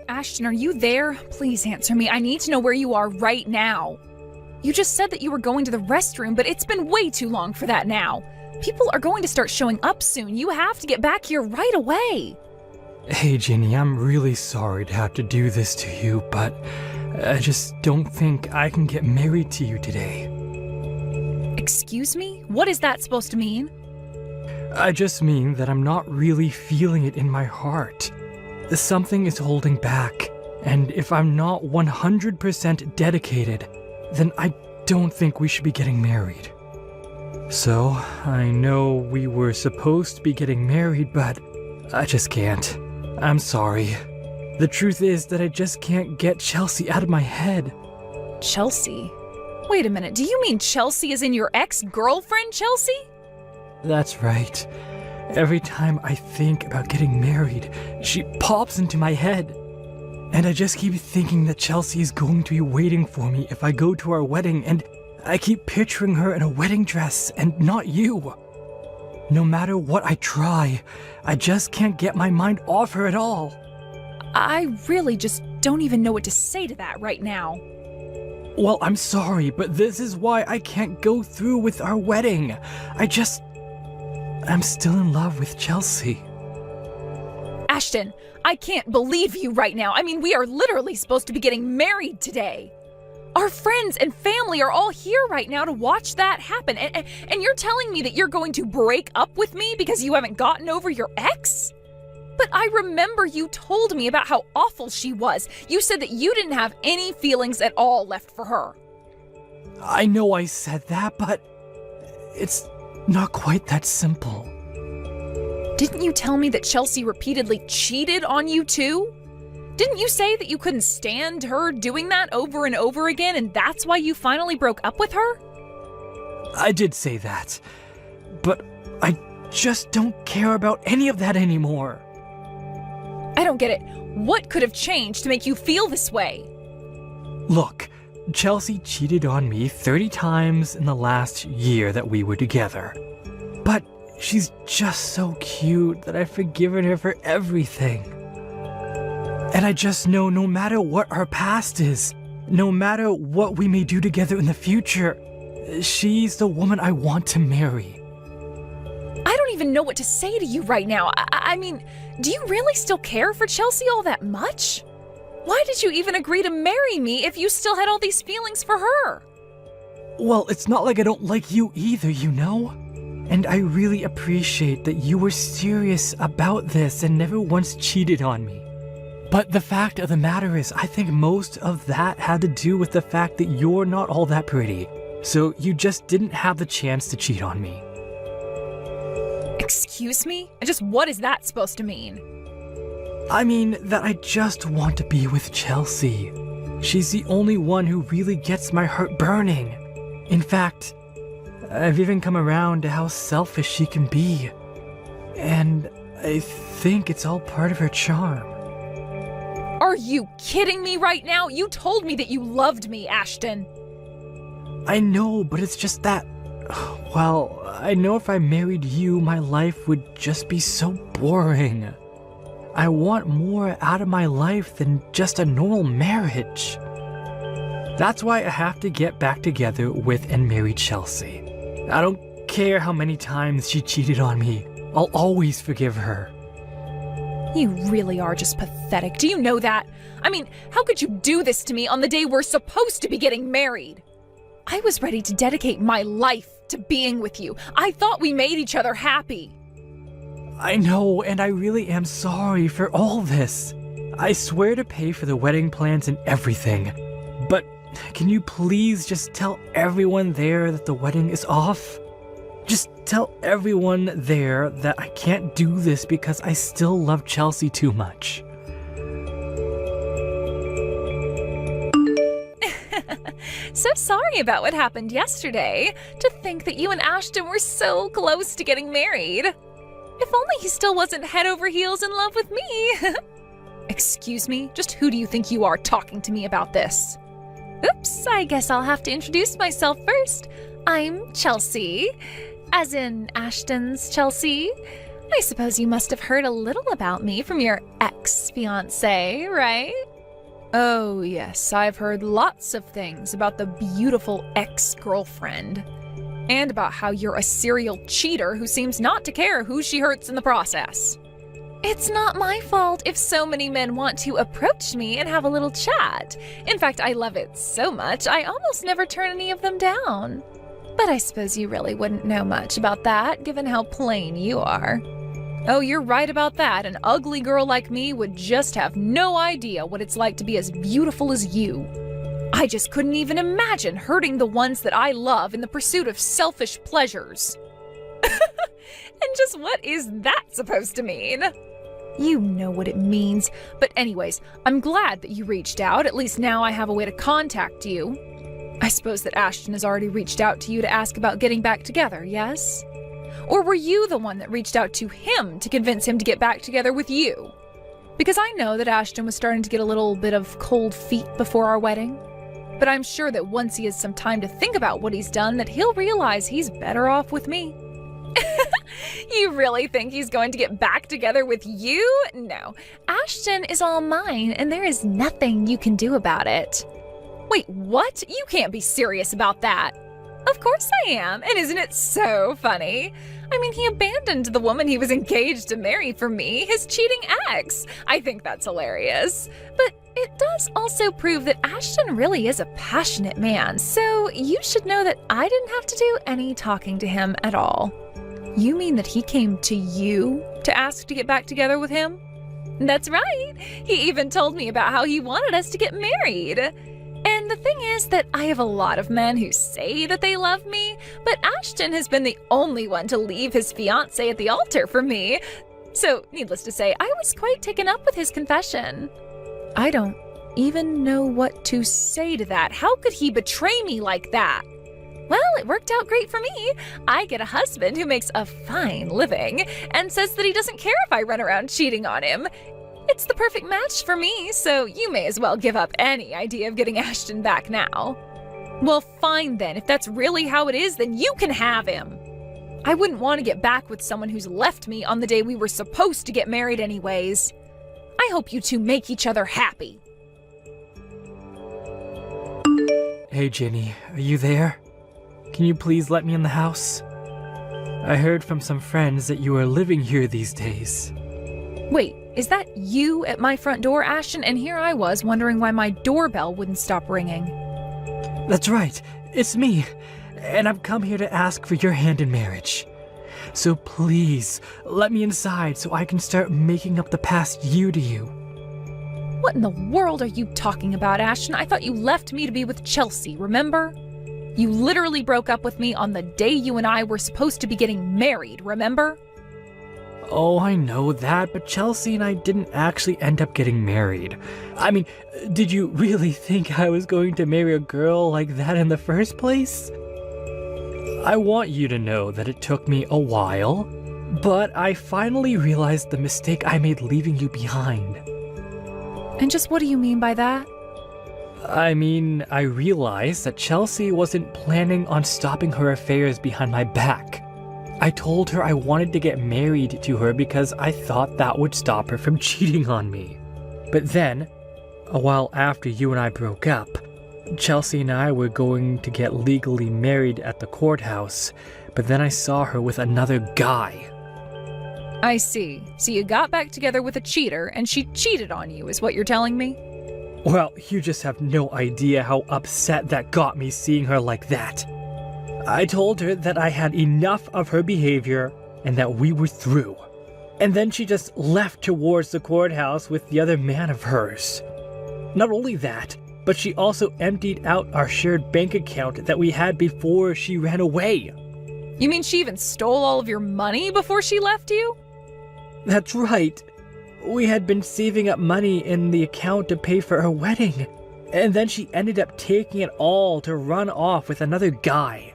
Ashton, are you there? Please answer me. I need to know where you are right now. You just said that you were going to the restroom, but it's been way too long for that now. People are going to start showing up soon. You have to get back here right away. Hey, Ginny, I'm really sorry to have to do this to you, but I just don't think I can get married to you today. Excuse me? What is that supposed to mean? I just mean that I'm not really feeling it in my heart. Something is holding back, and if I'm not 100% dedicated, then I don't think we should be getting married. So, I know we were supposed to be getting married, but I just can't. I'm sorry. The truth is that I just can't get Chelsea out of my head. Chelsea? Wait a minute, do you mean Chelsea is in your ex-girlfriend, Chelsea? That's right. Every time I think about getting married, she pops into my head. And I just keep thinking that Chelsea is going to be waiting for me if I go to our wedding, and I keep picturing her in a wedding dress and not you. No matter what I try, I just can't get my mind off her at all. I really just don't even know what to say to that right now. Well, I'm sorry, but this is why I can't go through with our wedding. I'm still in love with Chelsea. Ashton, I can't believe you right now. I mean, we are literally supposed to be getting married today. Our friends and family are all here right now to watch that happen. And you're telling me that you're going to break up with me because you haven't gotten over your ex? But I remember you told me about how awful she was. You said that you didn't have any feelings at all left for her. I know I said that, but it's not quite that simple. Didn't you tell me that Chelsea repeatedly cheated on you too? Didn't you say that you couldn't stand her doing that over and over again, and that's why you finally broke up with her? I did say that, but I just don't care about any of that anymore. I don't get it. What could have changed to make you feel this way? Look, Chelsea cheated on me 30 times in the last year that we were together. But she's just so cute that I've forgiven her for everything. And I just know no matter what our past is, no matter what we may do together in the future, she's the woman I want to marry. I don't even know what to say to you right now. I mean, do you really still care for Chelsea all that much? Why did you even agree to marry me if you still had all these feelings for her? Well, it's not like I don't like you either, you know? And I really appreciate that you were serious about this and never once cheated on me. But the fact of the matter is, I think most of that had to do with the fact that you're not all that pretty. So you just didn't have the chance to cheat on me. Excuse me? Just what is that supposed to mean? I mean that I just want to be with Chelsea. She's the only one who really gets my heart burning. In fact, I've even come around to how selfish she can be. And I think it's all part of her charm. Are you kidding me right now? You told me that you loved me, Ashton. I know, but it's just that... Well, I know if I married you, my life would just be so boring. I want more out of my life than just a normal marriage. That's why I have to get back together with and marry Chelsea. I don't care how many times she cheated on me. I'll always forgive her. You really are just pathetic. Do you know that? I mean, how could you do this to me on the day we're supposed to be getting married? I was ready to dedicate my life to being with you. I thought we made each other happy. I know, and I really am sorry for all this. I swear to pay for the wedding plans and everything. But can you please just tell everyone there that the wedding is off? Just tell everyone there that I can't do this because I still love Chelsea too much. So sorry about what happened yesterday. To think that you and Ashton were so close to getting married. If only he still wasn't head over heels in love with me. Excuse me, just who do you think you are talking to me about this? Oops, I guess I'll have to introduce myself first. I'm Chelsea, as in Ashton's Chelsea. I suppose you must have heard a little about me from your ex-fiancé, right? Oh, yes, I've heard lots of things about the beautiful ex-girlfriend. And about how you're a serial cheater who seems not to care who she hurts in the process. It's not my fault if so many men want to approach me and have a little chat. In fact, I love it so much, I almost never turn any of them down. But I suppose you really wouldn't know much about that, given how plain you are. Oh, you're right about that. An ugly girl like me would just have no idea what it's like to be as beautiful as you. I just couldn't even imagine hurting the ones that I love in the pursuit of selfish pleasures. And just what is that supposed to mean? You know what it means. But anyways, I'm glad that you reached out. At least now I have a way to contact you. I suppose that Ashton has already reached out to you to ask about getting back together, yes? Or were you the one that reached out to him to convince him to get back together with you? Because I know that Ashton was starting to get a little bit of cold feet before our wedding. But I'm sure that once he has some time to think about what he's done, that he'll realize he's better off with me. You really think he's going to get back together with you? No. Ashton is all mine, and there is nothing you can do about it. Wait, what? You can't be serious about that. Of course I am, and isn't it so funny? I mean, he abandoned the woman he was engaged to marry for me, his cheating ex. I think that's hilarious. But it does also prove that Ashton really is a passionate man, so you should know that I didn't have to do any talking to him at all. You mean that he came to you to ask to get back together with him? That's right. He even told me about how he wanted us to get married. And the thing is that I have a lot of men who say that they love me, but Ashton has been the only one to leave his fiancée at the altar for me. So, needless to say, I was quite taken up with his confession. I don't even know what to say to that. How could he betray me like that? Well, it worked out great for me. I get a husband who makes a fine living and says that he doesn't care if I run around cheating on him. It's the perfect match for me, so you may as well give up any idea of getting Ashton back now. Well, fine then. If that's really how it is, then you can have him. I wouldn't want to get back with someone who's left me on the day we were supposed to get married anyways. I hope you two make each other happy. Hey, Jenny, are you there? Can you please let me in the house? I heard from some friends that you are living here these days. Wait, is that you at my front door, Ashton? And here I was wondering why my doorbell wouldn't stop ringing. That's right, it's me. And I've come here to ask for your hand in marriage. So please, let me inside so I can start making up the past you to you. What in the world are you talking about, Ashton? I thought you left me to be with Chelsea, remember? You literally broke up with me on the day you and I were supposed to be getting married, remember? Oh, I know that, but Chelsea and I didn't actually end up getting married. I mean, did you really think I was going to marry a girl like that in the first place? I want you to know that it took me a while, but I finally realized the mistake I made leaving you behind. And just what do you mean by that? I mean, I realized that Chelsea wasn't planning on stopping her affairs behind my back. I told her I wanted to get married to her because I thought that would stop her from cheating on me. But then, a while after you and I broke up, Chelsea and I were going to get legally married at the courthouse, but then I saw her with another guy. I see. So you got back together with a cheater and she cheated on you, is what you're telling me? Well, you just have no idea how upset that got me seeing her like that. I told her that I had enough of her behavior and that we were through. And then she just left towards the courthouse with the other man of hers. Not only that, but she also emptied out our shared bank account that we had before she ran away. You mean she even stole all of your money before she left you? That's right. We had been saving up money in the account to pay for her wedding. And then she ended up taking it all to run off with another guy.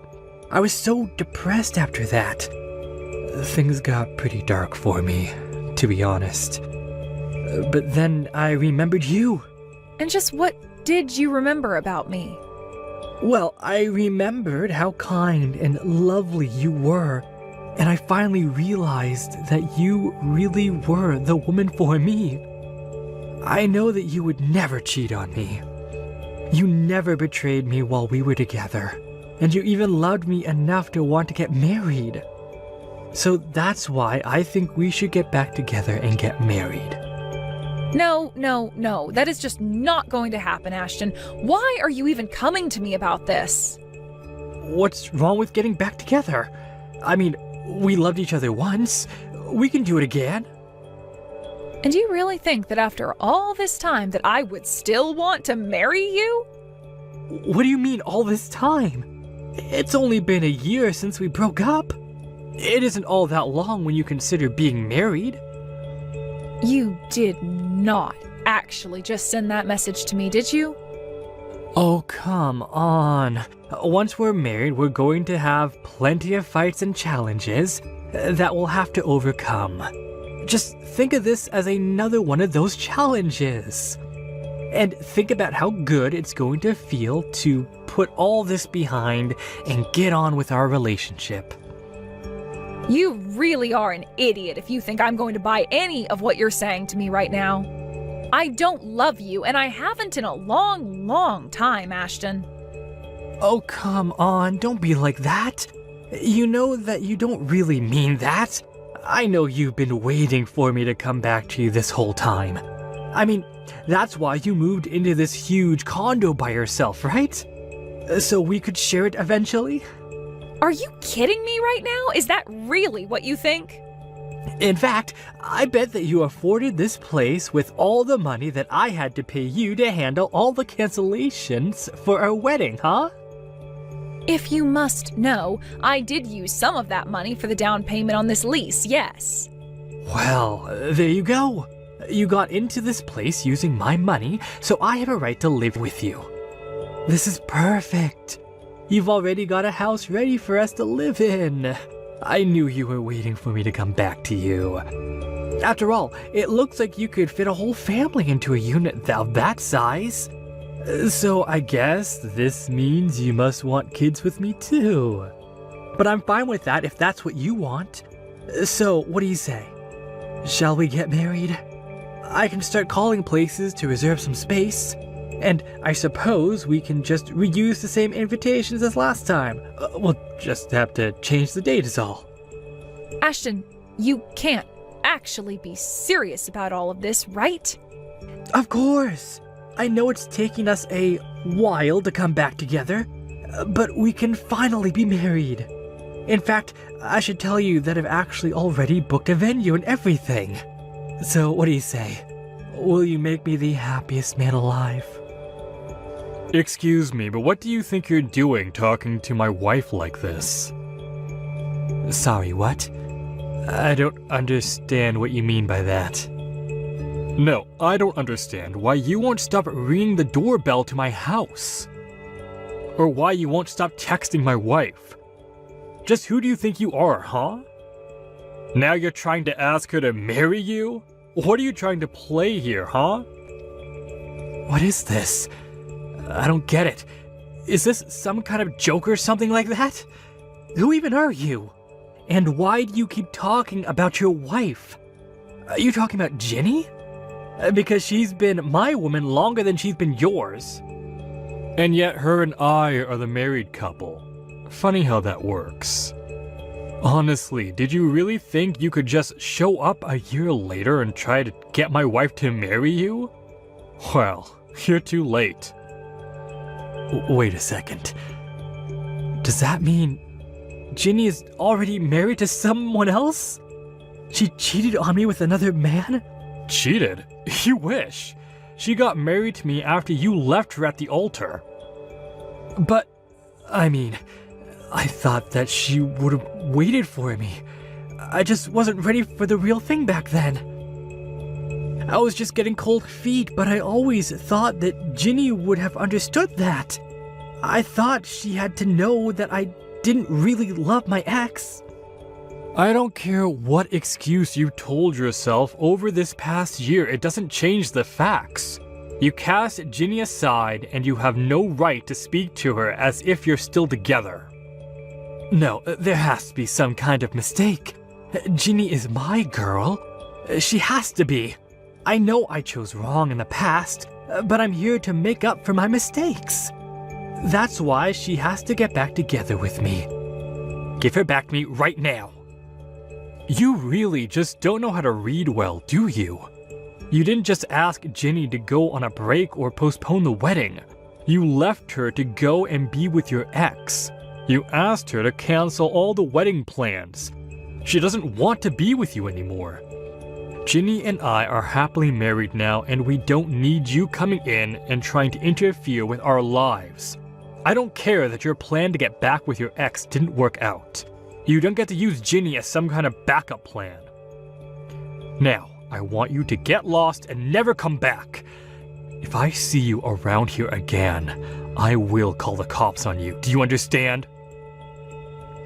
I was so depressed after that. Things got pretty dark for me, to be honest. But then I remembered you. And just what did you remember about me? Well, I remembered how kind and lovely you were, And I finally realized that you really were the woman for me. I know that you would never cheat on me. You never betrayed me while we were together, and you even loved me enough to want to get married. So that's why I think we should get back together and get married. No. That is just not going to happen, Ashton. Why are you even coming to me about this? What's wrong with getting back together? I mean, we loved each other once. We can do it again. And do you really think that after all this time that I would still want to marry you? What do you mean all this time? It's only been a year since we broke up. It isn't all that long when you consider being married. You did not actually just send that message to me, did you? Oh, come on. Once we're married, we're going to have plenty of fights and challenges that we'll have to overcome. Just think of this as another one of those challenges. And think about how good it's going to feel to put all this behind and get on with our relationship. You really are an idiot if you think I'm going to buy any of what you're saying to me right now. I don't love you, and I haven't in a long, long time, Ashton. Oh, come on, don't be like that. You know that you don't really mean that. I know you've been waiting for me to come back to you this whole time. I mean, that's why you moved into this huge condo by yourself, right? So we could share it eventually? Are you kidding me right now? Is that really what you think? In fact, I bet that you afforded this place with all the money that I had to pay you to handle all the cancellations for our wedding, huh? If you must know, I did use some of that money for the down payment on this lease, yes. Well, there you go. You got into this place using my money, so I have a right to live with you. This is perfect. You've already got a house ready for us to live in. I knew you were waiting for me to come back to you. After all, it looks like you could fit a whole family into a unit of that size. So I guess this means you must want kids with me too. But I'm fine with that if that's what you want. So what do you say? Shall we get married? I can start calling places to reserve some space. And I suppose we can just reuse the same invitations as last time. We'll just have to change the date is all. Ashton, you can't actually be serious about all of this, right? Of course. I know it's taking us a while to come back together, but we can finally be married. In fact, I should tell you that I've actually already booked a venue and everything. So what do you say? Will you make me the happiest man alive? Excuse me, but what do you think you're doing talking to my wife like this? Sorry, what? I don't understand what you mean by that. No, I don't understand why you won't stop ringing the doorbell to my house. Or why you won't stop texting my wife. Just who do you think you are, huh? Now you're trying to ask her to marry you? What are you trying to play here, huh? What is this? I don't get it. Is this some kind of joke or something like that? Who even are you? And why do you keep talking about your wife? Are you talking about Ginny? Because she's been my woman longer than she's been yours. And yet her and I are the married couple. Funny how that works. Honestly, did you really think you could just show up a year later and try to get my wife to marry you? Well, you're too late. Wait a second. Does that mean Ginny is already married to someone else? She cheated on me with another man? Cheated? You wish. She got married to me after you left her at the altar. But, I mean, I thought that she would have waited for me. I just wasn't ready for the real thing back then. I was just getting cold feet, but I always thought that Ginny would have understood that. I thought she had to know that I didn't really love my ex. I don't care what excuse you told yourself over this past year, it doesn't change the facts. You cast Ginny aside and you have no right to speak to her as if you're still together. No, there has to be some kind of mistake. Ginny is my girl. She has to be. I know I chose wrong in the past, but I'm here to make up for my mistakes. That's why she has to get back together with me. Give her back to me right now. You really just don't know how to read well, do you? You didn't just ask Ginny to go on a break or postpone the wedding. You left her to go and be with your ex. You asked her to cancel all the wedding plans. She doesn't want to be with you anymore. Ginny and I are happily married now, and we don't need you coming in and trying to interfere with our lives. I don't care that your plan to get back with your ex didn't work out. You don't get to use Ginny as some kind of backup plan. Now, I want you to get lost and never come back. If I see you around here again, I will call the cops on you. Do you understand?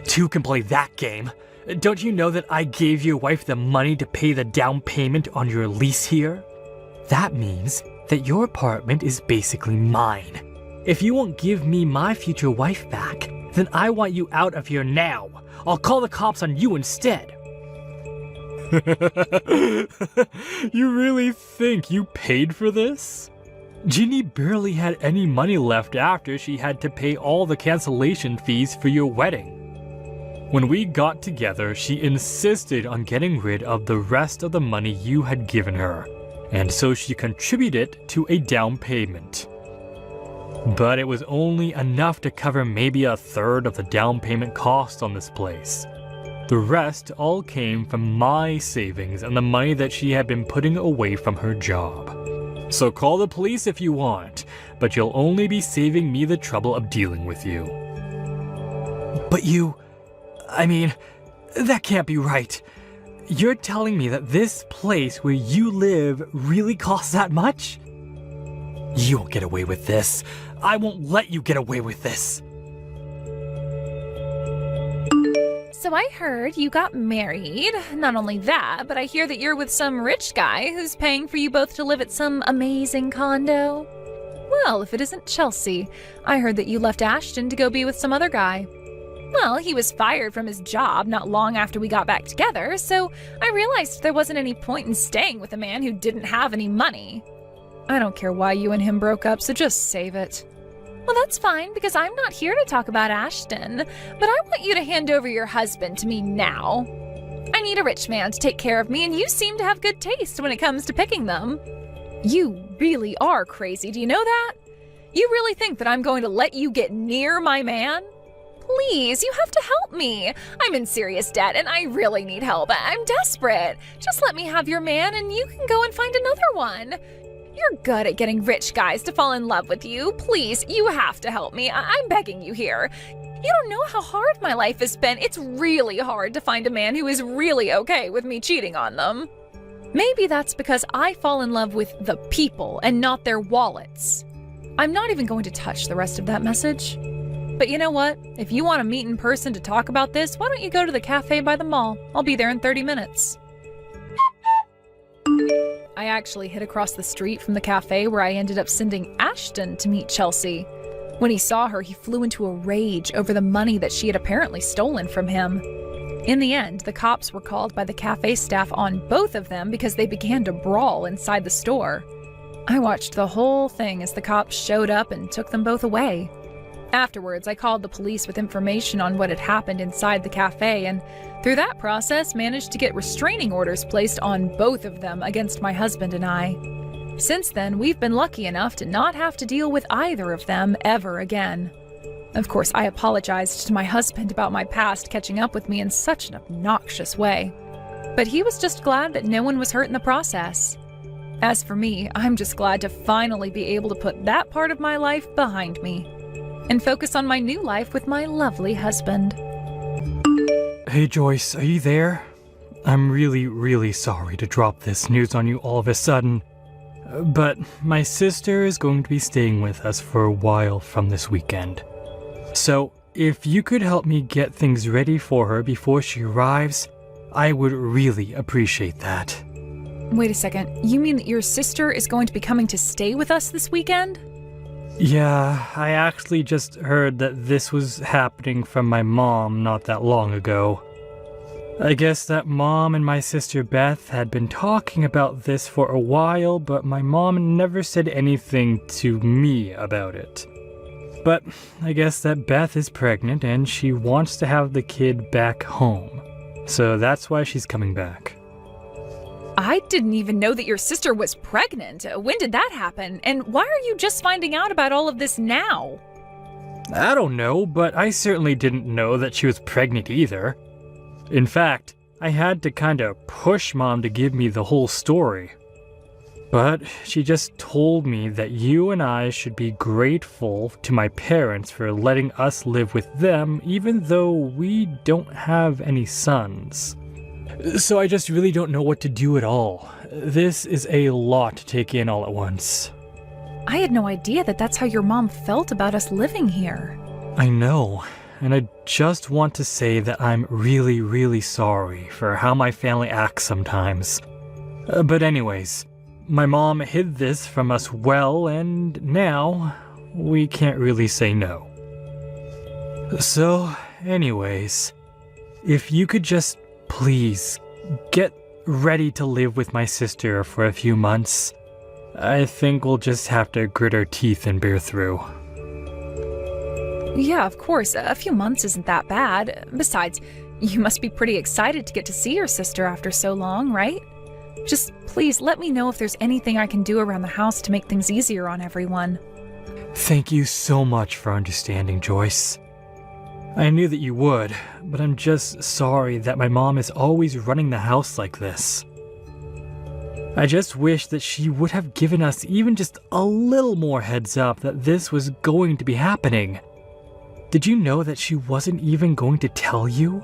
Two can play that game. Don't you know that I gave your wife the money to pay the down payment on your lease here? That means that your apartment is basically mine. If you won't give me my future wife back, then I want you out of here now. I'll call the cops on you instead. You really think you paid for this? Ginny barely had any money left after she had to pay all the cancellation fees for your wedding. When we got together, she insisted on getting rid of the rest of the money you had given her, and so she contributed to a down payment. But it was only enough to cover maybe a third of the down payment cost on this place. The rest all came from my savings and the money that she had been putting away from her job. So call the police if you want, but you'll only be saving me the trouble of dealing with you. But that can't be right. You're telling me that this place where you live really costs that much? You won't get away with this. I won't let you get away with this. So I heard you got married. Not only that, but I hear that you're with some rich guy who's paying for you both to live at some amazing condo. Well, if it isn't Chelsea, I heard that you left Ashton to go be with some other guy. Well, he was fired from his job not long after we got back together, so I realized there wasn't any point in staying with a man who didn't have any money. I don't care why you and him broke up, so just save it. Well, that's fine, because I'm not here to talk about Ashton, but I want you to hand over your husband to me now. I need a rich man to take care of me, and you seem to have good taste when it comes to picking them. You really are crazy, do you know that? You really think that I'm going to let you get near my man? Please, you have to help me. I'm in serious debt and I really need help. I'm desperate. Just let me have your man and you can go and find another one. You're good at getting rich guys to fall in love with you. Please, you have to help me. I'm begging you here. You don't know how hard my life has been. It's really hard to find a man who is really okay with me cheating on them. Maybe that's because I fall in love with the people and not their wallets. I'm not even going to touch the rest of that message. But you know what? If you want to meet in person to talk about this, why don't you go to the cafe by the mall? I'll be there in 30 minutes. I actually hid across the street from the cafe where I ended up sending Ashton to meet Chelsea. When he saw her, he flew into a rage over the money that she had apparently stolen from him. In the end, the cops were called by the cafe staff on both of them because they began to brawl inside the store. I watched the whole thing as the cops showed up and took them both away. Afterwards, I called the police with information on what had happened inside the cafe, and through that process managed to get restraining orders placed on both of them against my husband and I. Since then, we've been lucky enough to not have to deal with either of them ever again. Of course, I apologized to my husband about my past catching up with me in such an obnoxious way. But he was just glad that no one was hurt in the process. As for me, I'm just glad to finally be able to put that part of my life behind me and focus on my new life with my lovely husband. Hey Joyce, are you there? I'm really sorry to drop this news on you all of a sudden, but my sister is going to be staying with us for a while from this weekend. So if you could help me get things ready for her before she arrives, I would really appreciate that. Wait a second, you mean that your sister is going to be coming to stay with us this weekend? Yeah, I actually just heard that this was happening from my mom not that long ago. I guess that mom and my sister Beth had been talking about this for a while, but my mom never said anything to me about it. But I guess that Beth is pregnant and she wants to have the kid back home. So that's why she's coming back. I didn't even know that your sister was pregnant. When did that happen? And why are you just finding out about all of this now? I don't know, but I certainly didn't know that she was pregnant either. In fact, I had to kinda push Mom to give me the whole story. But she just told me that you and I should be grateful to my parents for letting us live with them even though we don't have any sons. So I just really don't know what to do at all. This is a lot to take in all at once. I had no idea that that's how your mom felt about us living here. I know, and I just want to say that I'm really, really sorry for how my family acts sometimes. But anyways, my mom hid this from us well, and now we can't really say no. So, anyways, if you could just please get ready to live with my sister for a few months, I think we'll just have to grit our teeth and bear through. Yeah, of course. A few months isn't that bad. Besides, you must be pretty excited to get to see your sister after so long, right? Just please let me know if there's anything I can do around the house to make things easier on everyone. Thank you so much for understanding, Joyce. I knew that you would, but I'm just sorry that my mom is always running the house like this. I just wish that she would have given us even just a little more heads up that this was going to be happening. Did you know that she wasn't even going to tell you?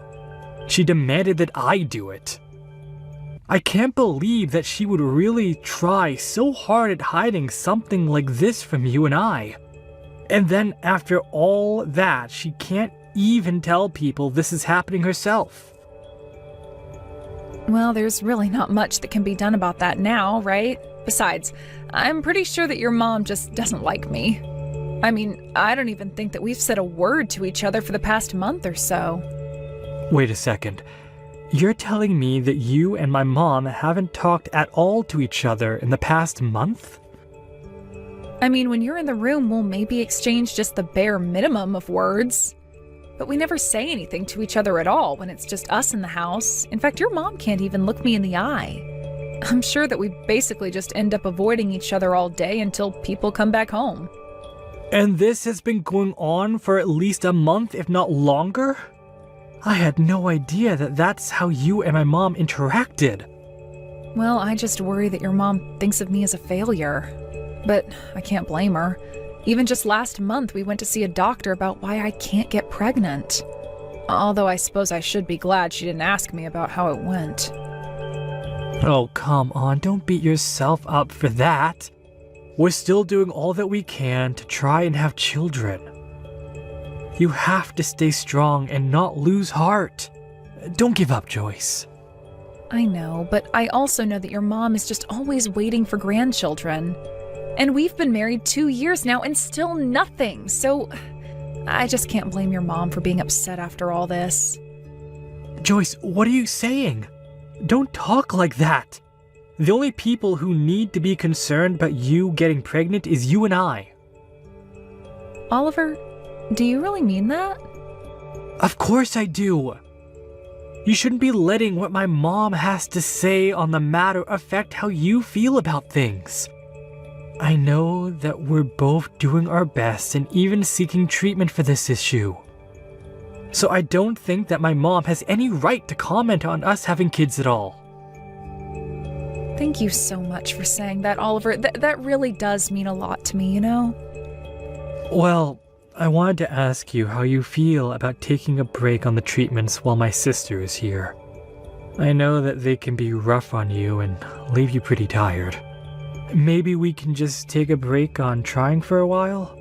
She demanded that I do it. I can't believe that she would really try so hard at hiding something like this from you and I. And then after all that, she can't even tell people this is happening herself. Well, there's really not much that can be done about that now, right? Besides, I'm pretty sure that your mom just doesn't like me. I mean, I don't even think that we've said a word to each other for the past month or so. Wait a second. You're telling me that you and my mom haven't talked at all to each other in the past month? I mean, when you're in the room, we'll maybe exchange just the bare minimum of words. But we never say anything to each other at all when it's just us in the house. In fact, your mom can't even look me in the eye. I'm sure that we basically just end up avoiding each other all day until people come back home. And this has been going on for at least a month, if not longer? I had no idea that that's how you and my mom interacted. Well, I just worry that your mom thinks of me as a failure. But I can't blame her. Even just last month, we went to see a doctor about why I can't get pregnant. Although I suppose I should be glad she didn't ask me about how it went. Oh, come on, don't beat yourself up for that. We're still doing all that we can to try and have children. You have to stay strong and not lose heart. Don't give up, Joyce. I know, but I also know that your mom is just always waiting for grandchildren. And we've been married 2 years now and still nothing, so I just can't blame your mom for being upset after all this. Joyce, what are you saying? Don't talk like that. The only people who need to be concerned about you getting pregnant is you and I. Oliver, do you really mean that? Of course I do. You shouldn't be letting what my mom has to say on the matter affect how you feel about things. I know that we're both doing our best and even seeking treatment for this issue. So I don't think that my mom has any right to comment on us having kids at all. Thank you so much for saying that, Oliver. That really does mean a lot to me, you know? Well, I wanted to ask you how you feel about taking a break on the treatments while my sister is here. I know that they can be rough on you and leave you pretty tired. Maybe we can just take a break on trying for a while?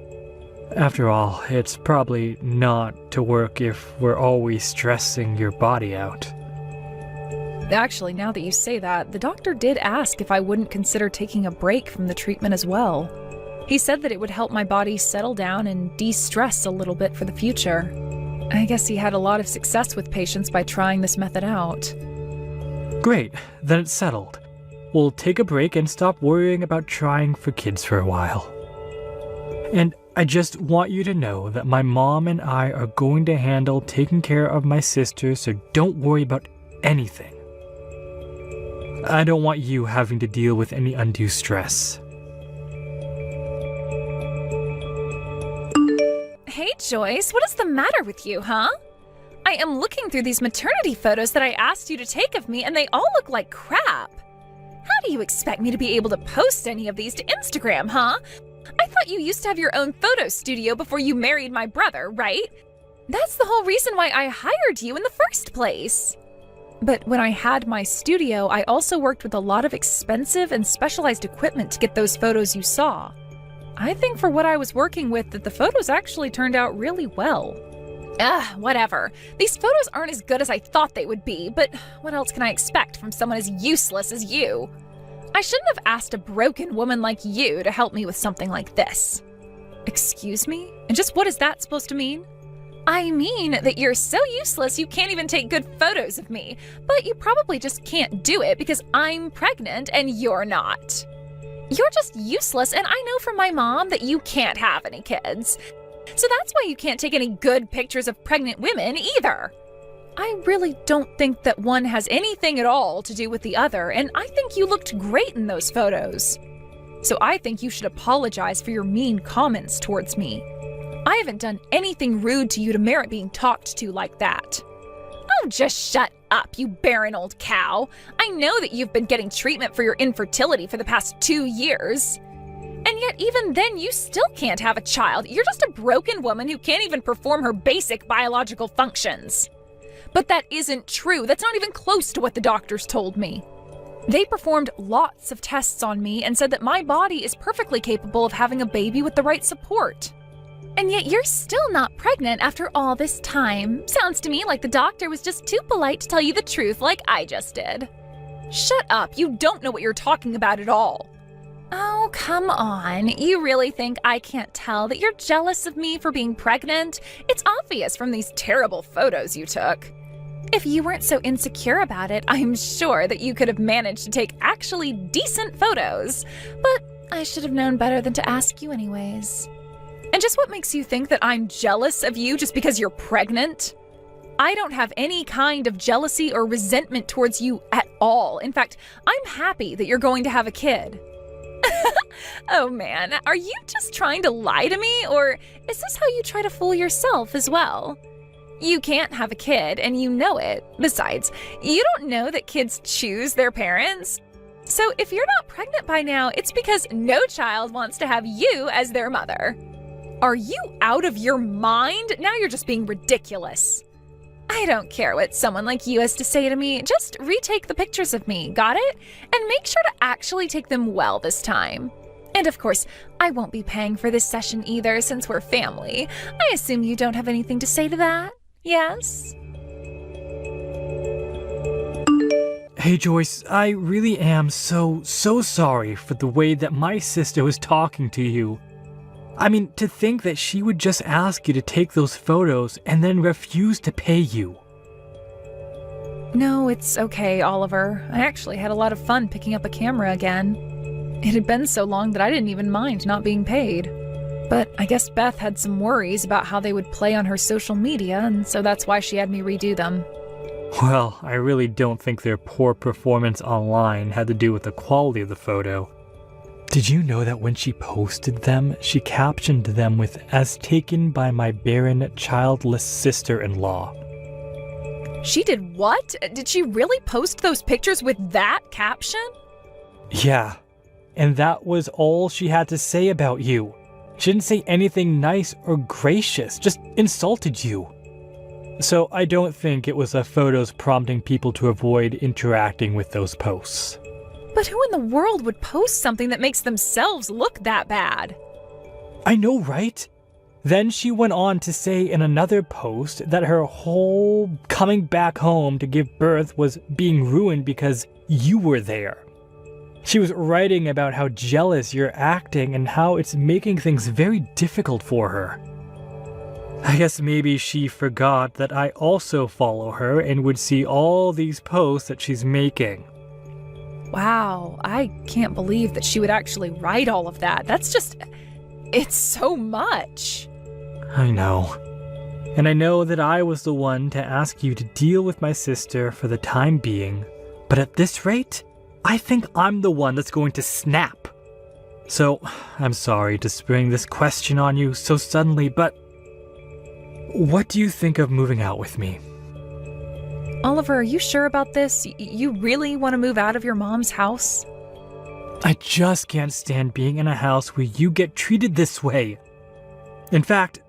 After all, it's probably not to work if we're always stressing your body out. Actually, now that you say that, the doctor did ask if I wouldn't consider taking a break from the treatment as well. He said that it would help my body settle down and de-stress a little bit for the future. I guess he had a lot of success with patients by trying this method out. Great, then it's settled. We'll take a break and stop worrying about trying for kids for a while. And I just want you to know that my mom and I are going to handle taking care of my sister, so don't worry about anything. I don't want you having to deal with any undue stress. Hey, Joyce, what is the matter with you, huh? I am looking through these maternity photos that I asked you to take of me, and they all look like crap. How do you expect me to be able to post any of these to Instagram, huh? I thought you used to have your own photo studio before you married my brother, right? That's the whole reason why I hired you in the first place. But when I had my studio, I also worked with a lot of expensive and specialized equipment to get those photos you saw. I think for what I was working with that the photos actually turned out really well. Whatever. These photos aren't as good as I thought they would be, but what else can I expect from someone as useless as you? I shouldn't have asked a broken woman like you to help me with something like this. Excuse me? And just what is that supposed to mean? I mean that you're so useless you can't even take good photos of me, but you probably just can't do it because I'm pregnant and you're not. You're just useless, and I know from my mom that you can't have any kids. So that's why you can't take any good pictures of pregnant women either. I really don't think that one has anything at all to do with the other, and I think you looked great in those photos. So I think you should apologize for your mean comments towards me. I haven't done anything rude to you to merit being talked to like that. Oh, just shut up, you barren old cow. I know that you've been getting treatment for your infertility for the past 2 years. And yet even then you still can't have a child. You're just a broken woman who can't even perform her basic biological functions. But that isn't true. That's not even close to what the doctors told me. They performed lots of tests on me and said that my body is perfectly capable of having a baby with the right support. And yet you're still not pregnant after all this time. Sounds to me like the doctor was just too polite to tell you the truth like I just did. Shut up, you don't know what you're talking about at all. Oh, come on. You really think I can't tell that you're jealous of me for being pregnant? It's obvious from these terrible photos you took. If you weren't so insecure about it, I'm sure that you could have managed to take actually decent photos. But I should have known better than to ask you anyways. And just what makes you think that I'm jealous of you just because you're pregnant? I don't have any kind of jealousy or resentment towards you at all. In fact, I'm happy that you're going to have a kid. Oh man, are you just trying to lie to me, or is this how you try to fool yourself as well? You can't have a kid, and you know it. Besides, you don't know that kids choose their parents. So if you're not pregnant by now, it's because no child wants to have you as their mother. Are you out of your mind? Now you're just being ridiculous. I don't care what someone like you has to say to me. Just retake the pictures of me, got it? And make sure to actually take them well this time. And of course, I won't be paying for this session either since we're family. I assume you don't have anything to say to that, yes? Hey Joyce, I really am so sorry for the way that my sister was talking to you. I mean, to think that she would just ask you to take those photos and then refuse to pay you. No, it's okay, Oliver. I actually had a lot of fun picking up a camera again. It had been so long that I didn't even mind not being paid. But I guess Beth had some worries about how they would play on her social media, and so that's why she had me redo them. Well, I really don't think their poor performance online had to do with the quality of the photo. Did you know that when she posted them, she captioned them with, "As taken by my barren, childless sister-in-law"? She did what? Did she really post those pictures with that caption? Yeah, and that was all she had to say about you. She didn't say anything nice or gracious, just insulted you. So I don't think it was the photos prompting people to avoid interacting with those posts. But who in the world would post something that makes themselves look that bad? I know, right? Then she went on to say in another post that her whole coming back home to give birth was being ruined because you were there. She was writing about how jealous you're acting and how it's making things very difficult for her. I guess maybe she forgot that I also follow her and would see all these posts that she's making. Wow, I can't believe that she would actually write all of that. It's so much. I know. And I know that I was the one to ask you to deal with my sister for the time being, but at this rate, I think I'm the one that's going to snap. So, I'm sorry to spring this question on you so suddenly, but what do you think of moving out with me? Oliver, are you sure about this? You really want to move out of your mom's house? I just can't stand being in a house where you get treated this way. In fact,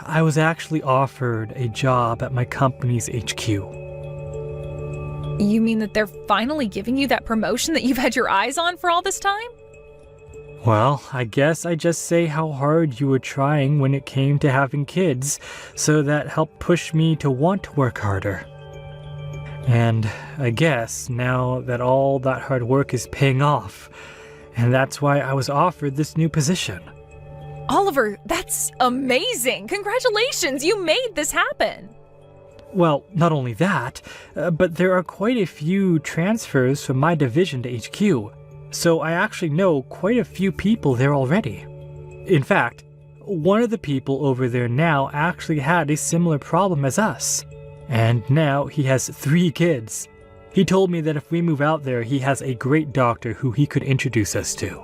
I was actually offered a job at my company's HQ. You mean that they're finally giving you that promotion that you've had your eyes on for all this time? Well, I guess I just say how hard you were trying when it came to having kids, so that helped push me to want to work harder. And I guess now that all that hard work is paying off, and that's why I was offered this new position. Oliver, that's amazing! Congratulations, you made this happen! Well, not only that, but there are quite a few transfers from my division to HQ, so I actually know quite a few people there already. In fact, one of the people over there now actually had a similar problem as us, and now he has 3 kids. He told me that if we move out there, he has a great doctor who he could introduce us to.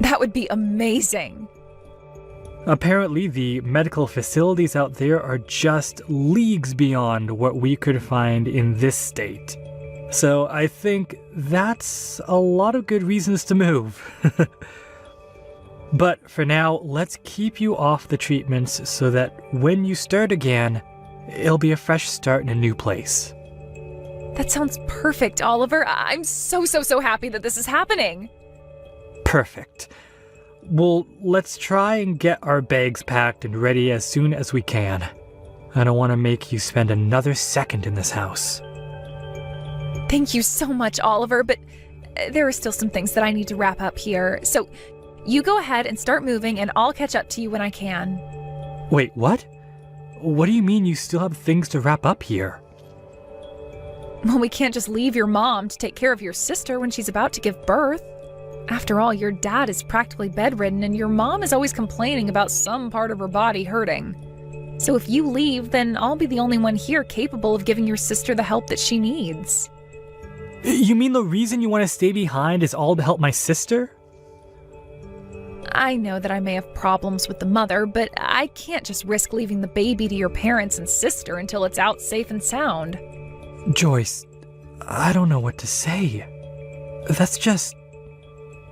That would be amazing. Apparently, the medical facilities out there are just leagues beyond what we could find in this state. So I think that's a lot of good reasons to move. But for now, let's keep you off the treatments so that when you start again, it'll be a fresh start in a new place. That sounds perfect, Oliver. I'm so happy that this is happening. Perfect. Well, let's try and get our bags packed and ready as soon as we can. I don't want to make you spend another second in this house. Thank you so much, Oliver, but there are still some things that I need to wrap up here. So you go ahead and start moving and I'll catch up to you when I can. Wait, what? What do you mean you still have things to wrap up here? Well, we can't just leave your mom to take care of your sister when she's about to give birth. After all, your dad is practically bedridden and your mom is always complaining about some part of her body hurting. So if you leave, then I'll be the only one here capable of giving your sister the help that she needs. You mean the reason you want to stay behind is all to help my sister? I know that I may have problems with the mother, but I can't just risk leaving the baby to your parents and sister until it's out safe and sound. Joyce, I don't know what to say. That's just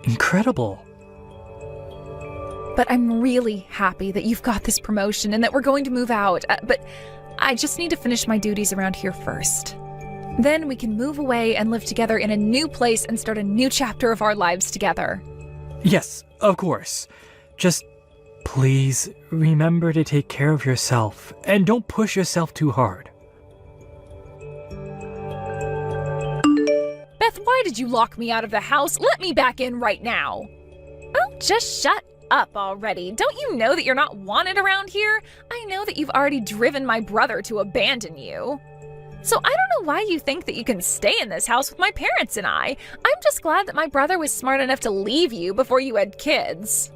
incredible. But I'm really happy that you've got this promotion and that we're going to move out. But I just need to finish my duties around here first. Then we can move away and live together in a new place and start a new chapter of our lives together. Yes, of course. Just please remember to take care of yourself and don't push yourself too hard. Beth, why did you lock me out of the house? Let me back in right now. Oh, just shut up already. Don't you know that you're not wanted around here? I know that you've already driven my brother to abandon you. So I don't know why you think that you can stay in this house with my parents and I. I'm just glad that my brother was smart enough to leave you before you had kids.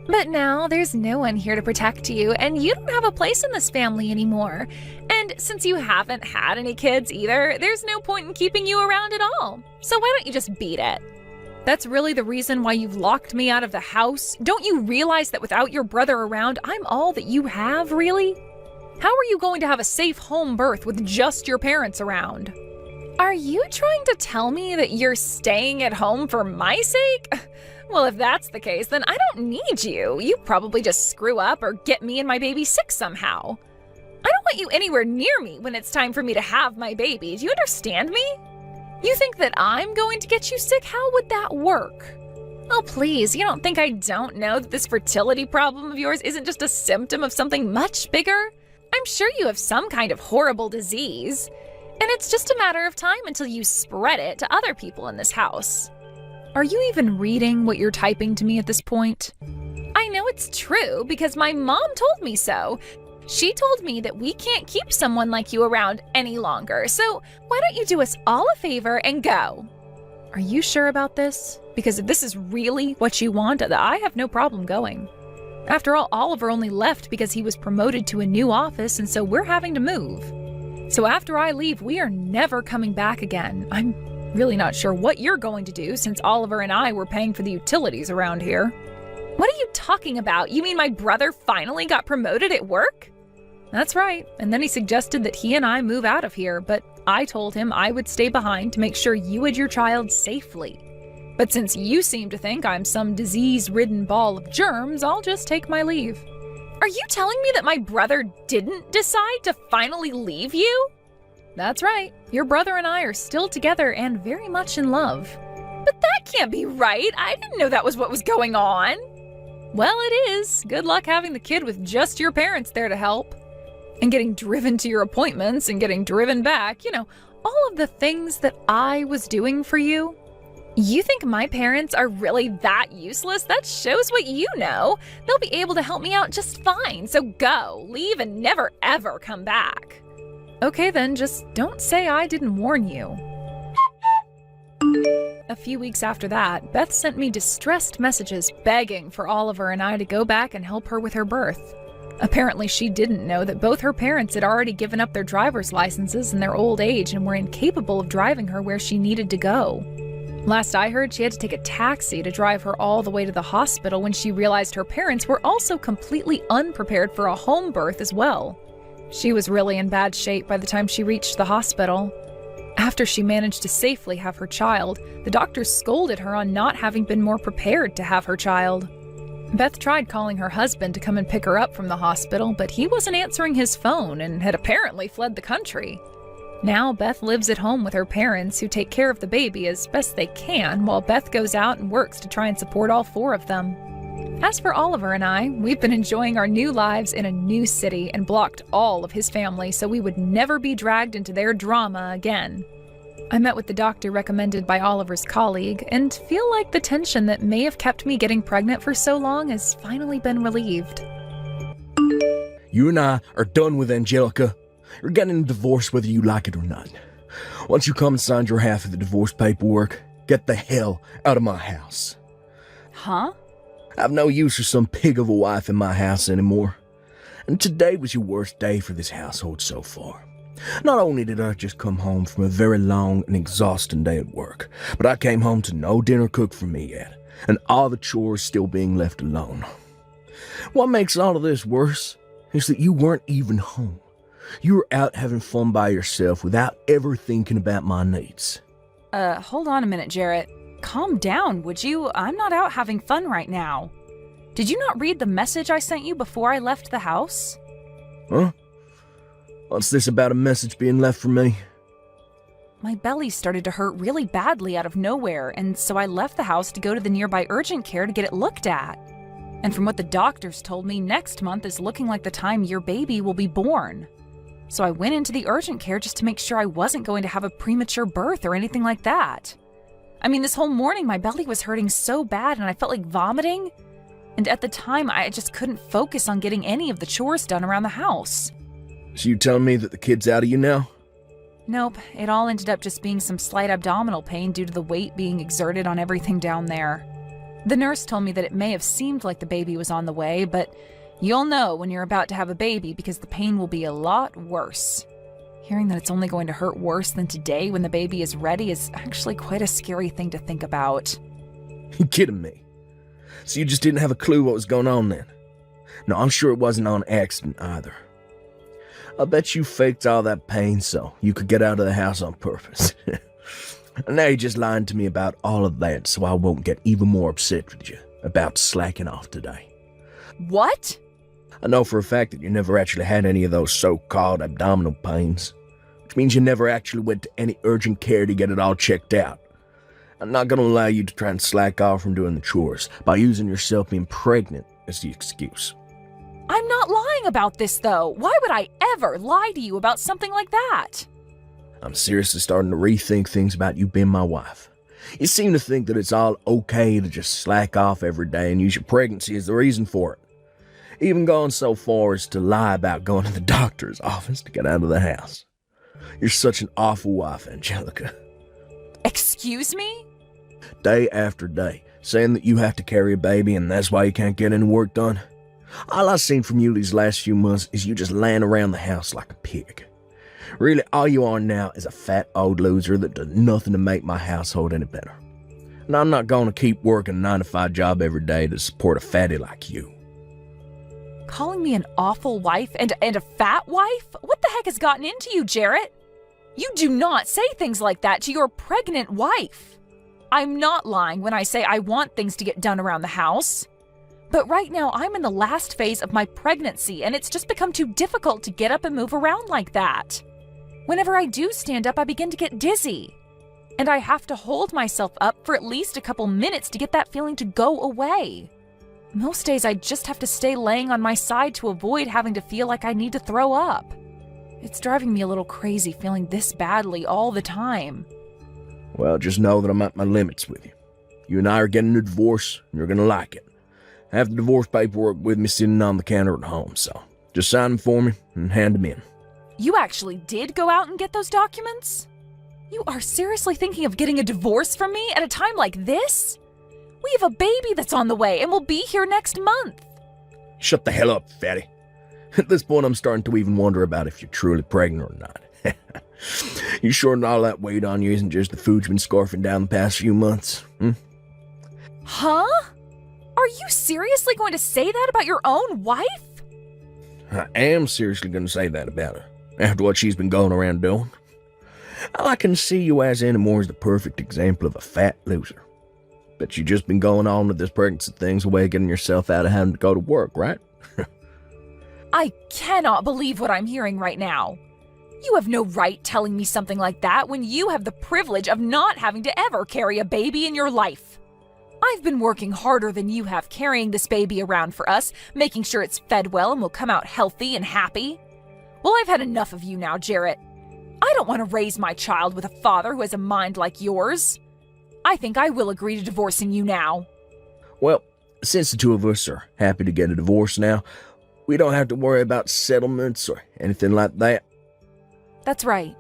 But now there's no one here to protect you, and you don't have a place in this family anymore. And since you haven't had any kids either, there's no point in keeping you around at all. So why don't you just beat it? That's really the reason why you've locked me out of the house? Don't you realize that without your brother around, I'm all that you have, really? How are you going to have a safe home birth with just your parents around? Are you trying to tell me that you're staying at home for my sake? Well, if that's the case, then I don't need you. You probably just screw up or get me and my baby sick somehow. I don't want you anywhere near me when it's time for me to have my baby. Do you understand me? You think that I'm going to get you sick? How would that work? Oh, please, you don't think I don't know that this fertility problem of yours isn't just a symptom of something much bigger? I'm sure you have some kind of horrible disease. And it's just a matter of time until you spread it to other people in this house. Are you even reading what you're typing to me at this point? I know it's true because my mom told me so. She told me that we can't keep someone like you around any longer, so why don't you do us all a favor and go? Are you sure about this? Because if this is really what you want, I have no problem going. After all, Oliver only left because he was promoted to a new office, and so we're having to move. So after I leave, we are never coming back again. I'm really not sure what you're going to do since Oliver and I were paying for the utilities around here. What are you talking about? You mean my brother finally got promoted at work? That's right, and then he suggested that he and I move out of here, but I told him I would stay behind to make sure you had your child safely. But since you seem to think I'm some disease-ridden ball of germs, I'll just take my leave. Are you telling me that my brother didn't decide to finally leave you? That's right, your brother and I are still together and very much in love. But that can't be right, I didn't know that was what was going on. Well, it is. Good luck having the kid with just your parents there to help. And getting driven to your appointments and getting driven back, all of the things that I was doing for you. You think my parents are really that useless? That shows what you know. They'll be able to help me out just fine, so go, leave, and never ever come back. Okay then, just don't say I didn't warn you. A few weeks after that, Beth sent me distressed messages begging for Oliver and I to go back and help her with her birth. Apparently, she didn't know that both her parents had already given up their driver's licenses in their old age and were incapable of driving her where she needed to go. Last I heard, she had to take a taxi to drive her all the way to the hospital when she realized her parents were also completely unprepared for a home birth as well. She was really in bad shape by the time she reached the hospital. After she managed to safely have her child, the doctors scolded her on not having been more prepared to have her child. Beth tried calling her husband to come and pick her up from the hospital, but he wasn't answering his phone and had apparently fled the country. Now Beth lives at home with her parents, who take care of the baby as best they can, while Beth goes out and works to try and support all four of them. As for Oliver and I, we've been enjoying our new lives in a new city and blocked all of his family so we would never be dragged into their drama again. I met with the doctor recommended by Oliver's colleague and feel like the tension that may have kept me getting pregnant for so long has finally been relieved. You and I are done with Angelica. You're getting a divorce whether you like it or not. Once you come and sign your half of the divorce paperwork, get the hell out of my house. Huh? I've no use for some pig of a wife in my house anymore. And today was your worst day for this household so far. Not only did I just come home from a very long and exhausting day at work, but I came home to no dinner cooked for me yet, and all the chores still being left alone. What makes all of this worse is that you weren't even home. You were out having fun by yourself without ever thinking about my needs. Hold on a minute, Jarrett. Calm down, would you? I'm not out having fun right now. Did you not read the message I sent you before I left the house? Huh? What's this about a message being left for me? My belly started to hurt really badly out of nowhere, and so I left the house to go to the nearby urgent care to get it looked at. And from what the doctors told me, next month is looking like the time your baby will be born. So I went into the urgent care just to make sure I wasn't going to have a premature birth or anything like that. I mean, this whole morning my belly was hurting so bad and I felt like vomiting. And at the time, I just couldn't focus on getting any of the chores done around the house. So you telling me that the kid's out of you now? Nope, it all ended up just being some slight abdominal pain due to the weight being exerted on everything down there. The nurse told me that it may have seemed like the baby was on the way, but you'll know when you're about to have a baby because the pain will be a lot worse. Hearing that it's only going to hurt worse than today when the baby is ready is actually quite a scary thing to think about. You kidding me? So you just didn't have a clue what was going on then? No, I'm sure it wasn't on accident either. I bet you faked all that pain so you could get out of the house on purpose. And now you're just lying to me about all of that so I won't get even more upset with you about slacking off today. What? I know for a fact that you never actually had any of those so-called abdominal pains, which means you never actually went to any urgent care to get it all checked out. I'm not going to allow you to try and slack off from doing the chores by using yourself being pregnant as the excuse. I'm not lying about this, though. Why would I ever lie to you about something like that? I'm seriously starting to rethink things about you being my wife. You seem to think that it's all okay to just slack off every day and use your pregnancy as the reason for it. Even gone so far as to lie about going to the doctor's office to get out of the house. You're such an awful wife, Angelica. Excuse me? Day after day, saying that you have to carry a baby and that's why you can't get any work done. All I've seen from you these last few months is you just laying around the house like a pig. Really, all you are now is a fat old loser that does nothing to make my household any better. And I'm not going to keep working a 9-to-5 job every day to support a fatty like you. Calling me an awful wife and a fat wife? What the heck has gotten into you, Jarrett? You do not say things like that to your pregnant wife. I'm not lying when I say I want things to get done around the house. But right now, I'm in the last phase of my pregnancy, and it's just become too difficult to get up and move around like that. Whenever I do stand up, I begin to get dizzy. And I have to hold myself up for at least a couple minutes to get that feeling to go away. Most days, I just have to stay laying on my side to avoid having to feel like I need to throw up. It's driving me a little crazy feeling this badly all the time. Well, just know that I'm at my limits with you. You and I are getting a divorce, and you're going to like it. I have the divorce paperwork with me sitting on the counter at home, so just sign them for me and hand them in. You actually did go out and get those documents? You are seriously thinking of getting a divorce from me at a time like this? We have a baby that's on the way and will be here next month. Shut the hell up, fatty. At this point, I'm starting to even wonder about if you're truly pregnant or not. You sure that all that weight on you isn't just the food you've been scarfing down the past few months? Huh? Are you seriously going to say that about your own wife? I am seriously going to say that about her, after what she's been going around doing. All I can see you as anymore is the perfect example of a fat loser. But you've just been going on with this pregnancy thing's a way of getting yourself out of having to go to work, right? I cannot believe what I'm hearing right now. You have no right telling me something like that when you have the privilege of not having to ever carry a baby in your life. I've been working harder than you have carrying this baby around for us, making sure it's fed well and will come out healthy and happy. Well, I've had enough of you now, Jarrett. I don't want to raise my child with a father who has a mind like yours. I think I will agree to divorcing you now. Well, since the two of us are happy to get a divorce now, we don't have to worry about settlements or anything like that. That's right.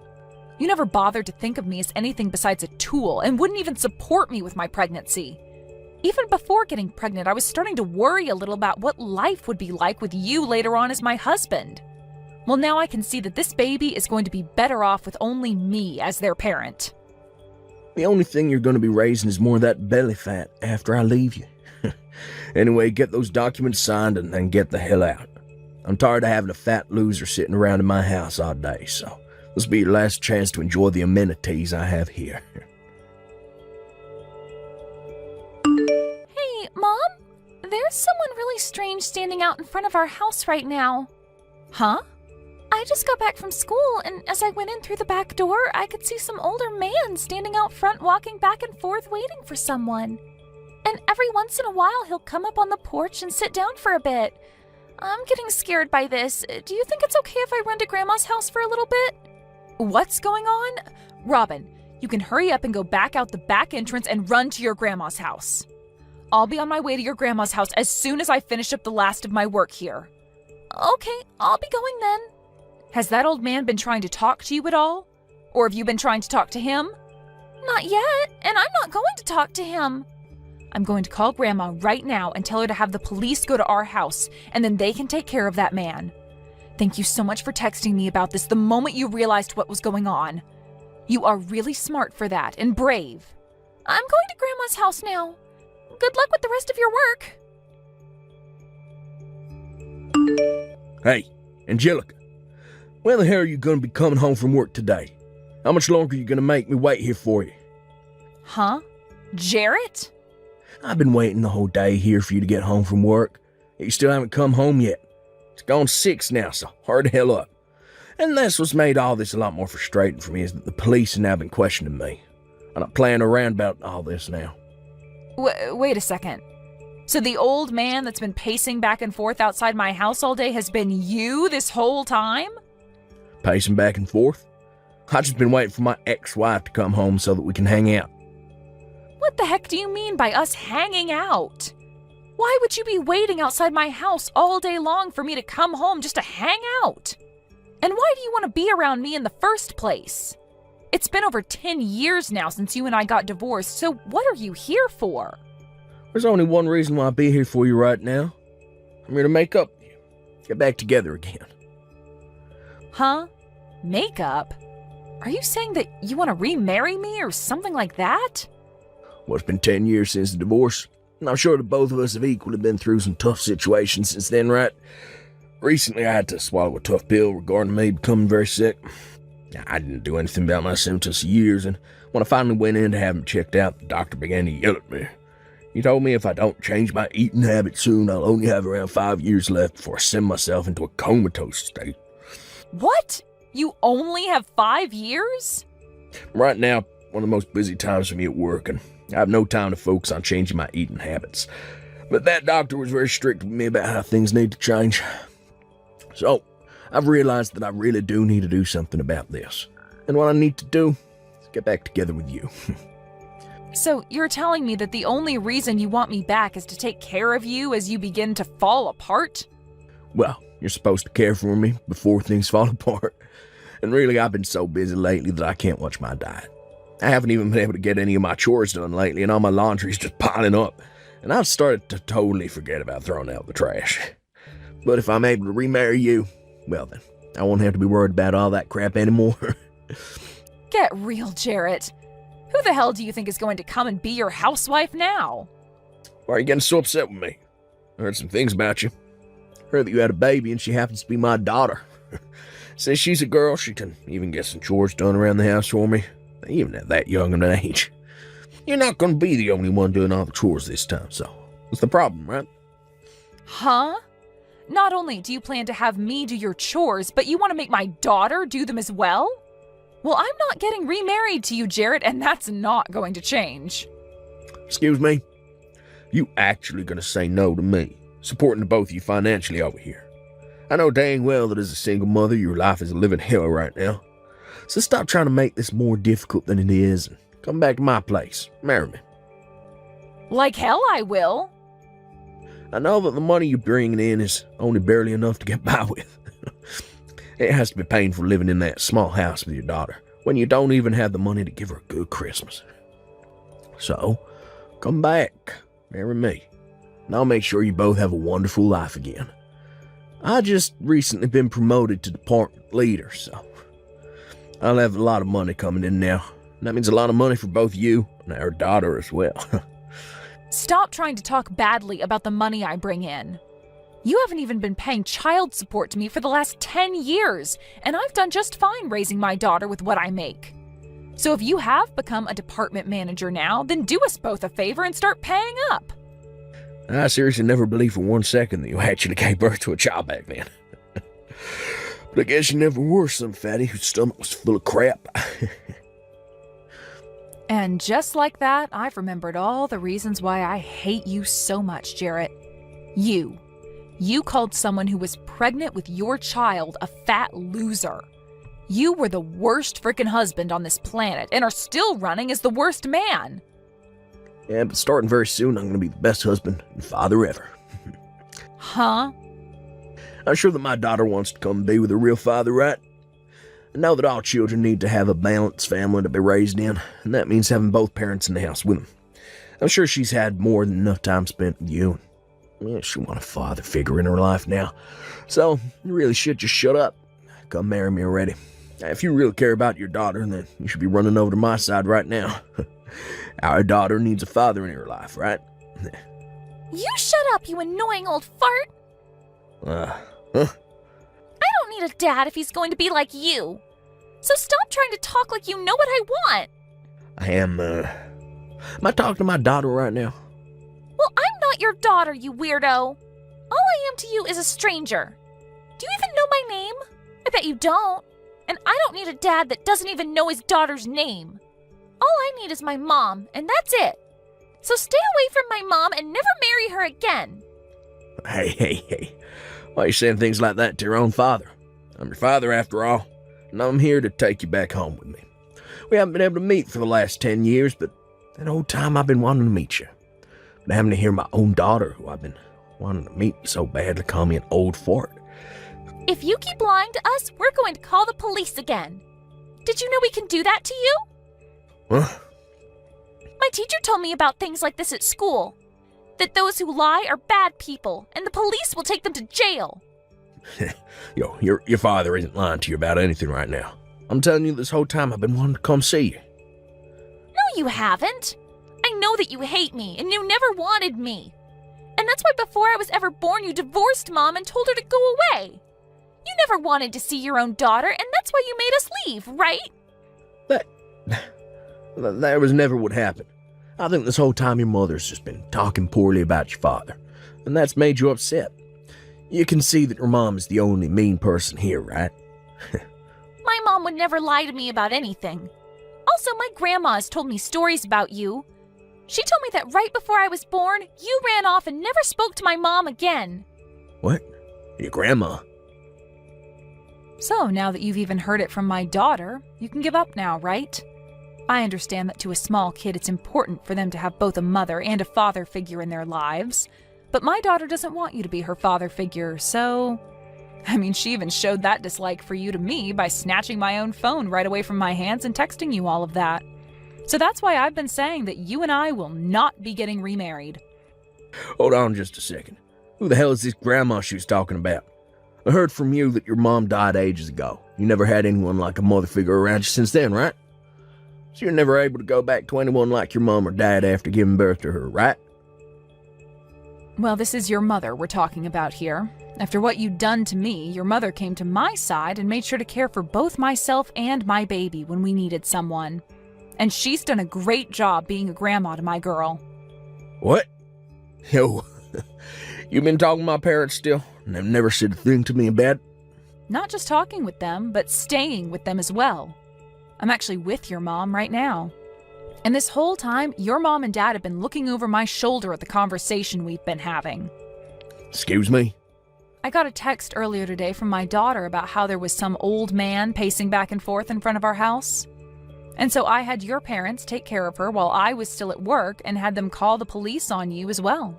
You never bothered to think of me as anything besides a tool and wouldn't even support me with my pregnancy. Even before getting pregnant, I was starting to worry a little about what life would be like with you later on as my husband. Well, now I can see that this baby is going to be better off with only me as their parent. The only thing you're going to be raising is more of that belly fat after I leave you. Anyway, get those documents signed and then get the hell out. I'm tired of having a fat loser sitting around in my house all day, so this will be your last chance to enjoy the amenities I have here. Hey, Mom? There's someone really strange standing out in front of our house right now. Huh? I just got back from school, and as I went in through the back door, I could see some older man standing out front walking back and forth waiting for someone. And every once in a while, he'll come up on the porch and sit down for a bit. I'm getting scared by this. Do you think it's okay if I run to Grandma's house for a little bit? What's going on? Robin, you can hurry up and go back out the back entrance and run to your Grandma's house. I'll be on my way to your Grandma's house as soon as I finish up the last of my work here. Okay, I'll be going then. Has that old man been trying to talk to you at all? Or have you been trying to talk to him? Not yet, and I'm not going to talk to him. I'm going to call Grandma right now and tell her to have the police go to our house, and then they can take care of that man. Thank you so much for texting me about this the moment you realized what was going on. You are really smart for that and brave. I'm going to Grandma's house now. Good luck with the rest of your work. Hey, Angelica, where the hell are you going to be coming home from work today? How much longer are you going to make me wait here for you? Huh? Jarrett? I've been waiting the whole day here for you to get home from work. You still haven't come home yet. It's gone 6 now, so hurry the hell up. And that's what's made all this a lot more frustrating for me is that the police have now been questioning me. I'm not playing around about all this now. Wait a second. So the old man that's been pacing back and forth outside my house all day has been you this whole time? Pacing back and forth? I've just been waiting for my ex-wife to come home so that we can hang out. What the heck do you mean by us hanging out? Why would you be waiting outside my house all day long for me to come home just to hang out? And why do you want to be around me in the first place? It's been over 10 years now since you and I got divorced, so what are you here for? There's only one reason why I'll be here for you right now. I'm here to make up with you. Get back together again. Huh? Make up? Are you saying that you want to remarry me or something like that? Well, it's been 10 years since the divorce, and I'm sure that both of us have equally been through some tough situations since then, right? Recently, I had to swallow a tough pill regarding me becoming very sick. I didn't do anything about my symptoms for years, and when I finally went in to have him checked out, the doctor began to yell at me. He told me if I don't change my eating habits soon, I'll only have around 5 years left before I send myself into a comatose state. What? You only have 5 years? Right now, one of the most busy times for me at work, and I have no time to focus on changing my eating habits. But that doctor was very strict with me about how things need to change. So, I've realized that I really do need to do something about this. And what I need to do is get back together with you. So, you're telling me that the only reason you want me back is to take care of you as you begin to fall apart? Well, you're supposed to care for me before things fall apart. And really, I've been so busy lately that I can't watch my diet. I haven't even been able to get any of my chores done lately, and all my laundry's just piling up. And I've started to totally forget about throwing out the trash. But if I'm able to remarry you, well then, I won't have to be worried about all that crap anymore. Get real, Jarrett. Who the hell do you think is going to come and be your housewife now? Why are you getting so upset with me? I heard some things about you. Heard that you had a baby and she happens to be my daughter. Since she's a girl, she can even get some chores done around the house for me, even at that young an age. You're not going to be the only one doing all the chores this time, so what's the problem, right? Huh? Not only do you plan to have me do your chores, but you want to make my daughter do them as well? Well, I'm not getting remarried to you, Jarrett, and that's not going to change. Excuse me? You actually going to say no to me, supporting the both of you financially over here? I know dang well that as a single mother, your life is a living hell right now. So stop trying to make this more difficult than it is and come back to my place. Marry me. Like hell I will. I know that the money you're bringing in is only barely enough to get by with. It has to be painful living in that small house with your daughter when you don't even have the money to give her a good Christmas. So, come back, marry me, and I'll make sure you both have a wonderful life again. I just recently been promoted to department leader, so I'll have a lot of money coming in now. And that means a lot of money for both you and our daughter as well. Stop trying to talk badly about the money I bring in. You haven't even been paying child support to me for the last 10 years, and I've done just fine raising my daughter with what I make. So if you have become a department manager now, then do us both a favor and start paying up. I seriously never believed for 1 second that you actually gave birth to a child back then. But I guess you never were some fatty whose stomach was full of crap. And just like that, I've remembered all the reasons why I hate you so much, Jarrett. You called someone who was pregnant with your child a fat loser. You were the worst frickin' husband on this planet and are still running as the worst man. Yeah, but starting very soon, I'm going to be the best husband and father ever. Huh? I'm sure that my daughter wants to come and be with her real father, right? I know that all children need to have a balanced family to be raised in, and that means having both parents in the house with them. I'm sure she's had more than enough time spent with you. Yeah, she wants a father figure in her life now. So, you really should just shut up. Come marry me already. If you really care about your daughter, then you should be running over to my side right now. Our daughter needs a father in her life, right? You shut up, you annoying old fart! Huh? I don't need a dad if he's going to be like you. So stop trying to talk like you know what I want. Am I talking to my daughter right now? Well, I'm not your daughter, you weirdo. All I am to you is a stranger. Do you even know my name? I bet you don't. And I don't need a dad that doesn't even know his daughter's name. All I need is my mom, and that's it. So stay away from my mom and never marry her again. Hey. Why are you saying things like that to your own father? I'm your father after all. and I'm here to take you back home with me. We haven't been able to meet for the last 10 years, but that whole time I've been wanting to meet you. But having to hear my own daughter, who I've been wanting to meet so badly, call me an old fart. If you keep lying to us, we're going to call the police again. Did you know we can do that to you? Huh? My teacher told me about things like this at school. That those who lie are bad people, and the police will take them to jail. Your father isn't lying to you about anything right now. I'm telling you, this whole time I've been wanting to come see you. No, you haven't. I know that you hate me, and you never wanted me. And that's why before I was ever born, you divorced Mom and told her to go away. You never wanted to see your own daughter, and that's why you made us leave, right? That was never what happened. I think this whole time your mother's just been talking poorly about your father, and that's made you upset. You can see that your mom is the only mean person here, right? My mom would never lie to me about anything. Also, my grandma has told me stories about you. She told me that right before I was born, you ran off and never spoke to my mom again. What? Your grandma? So, now that you've even heard it from my daughter, you can give up now, right? I understand that to a small kid it's important for them to have both a mother and a father figure in their lives, but my daughter doesn't want you to be her father figure, so... I mean, she even showed that dislike for you to me by snatching my own phone right away from my hands and texting you all of that. So that's why I've been saying that you and I will not be getting remarried. Hold on just a second. Who the hell is this grandma she was talking about? I heard from you that your mom died ages ago. You never had anyone like a mother figure around you since then, right? So you're never able to go back to anyone like your mom or dad after giving birth to her, right? Well, this is your mother we're talking about here. After what you'd done to me, your mother came to my side and made sure to care for both myself and my baby when we needed someone. And she's done a great job being a grandma to my girl. What? Yo, you been talking to my parents still? And they've never said a thing to me about it? Not just talking with them, but staying with them as well. I'm actually with your mom right now. And this whole time, your mom and dad have been looking over my shoulder at the conversation we've been having. Excuse me? I got a text earlier today from my daughter about how there was some old man pacing back and forth in front of our house. And so I had your parents take care of her while I was still at work and had them call the police on you as well.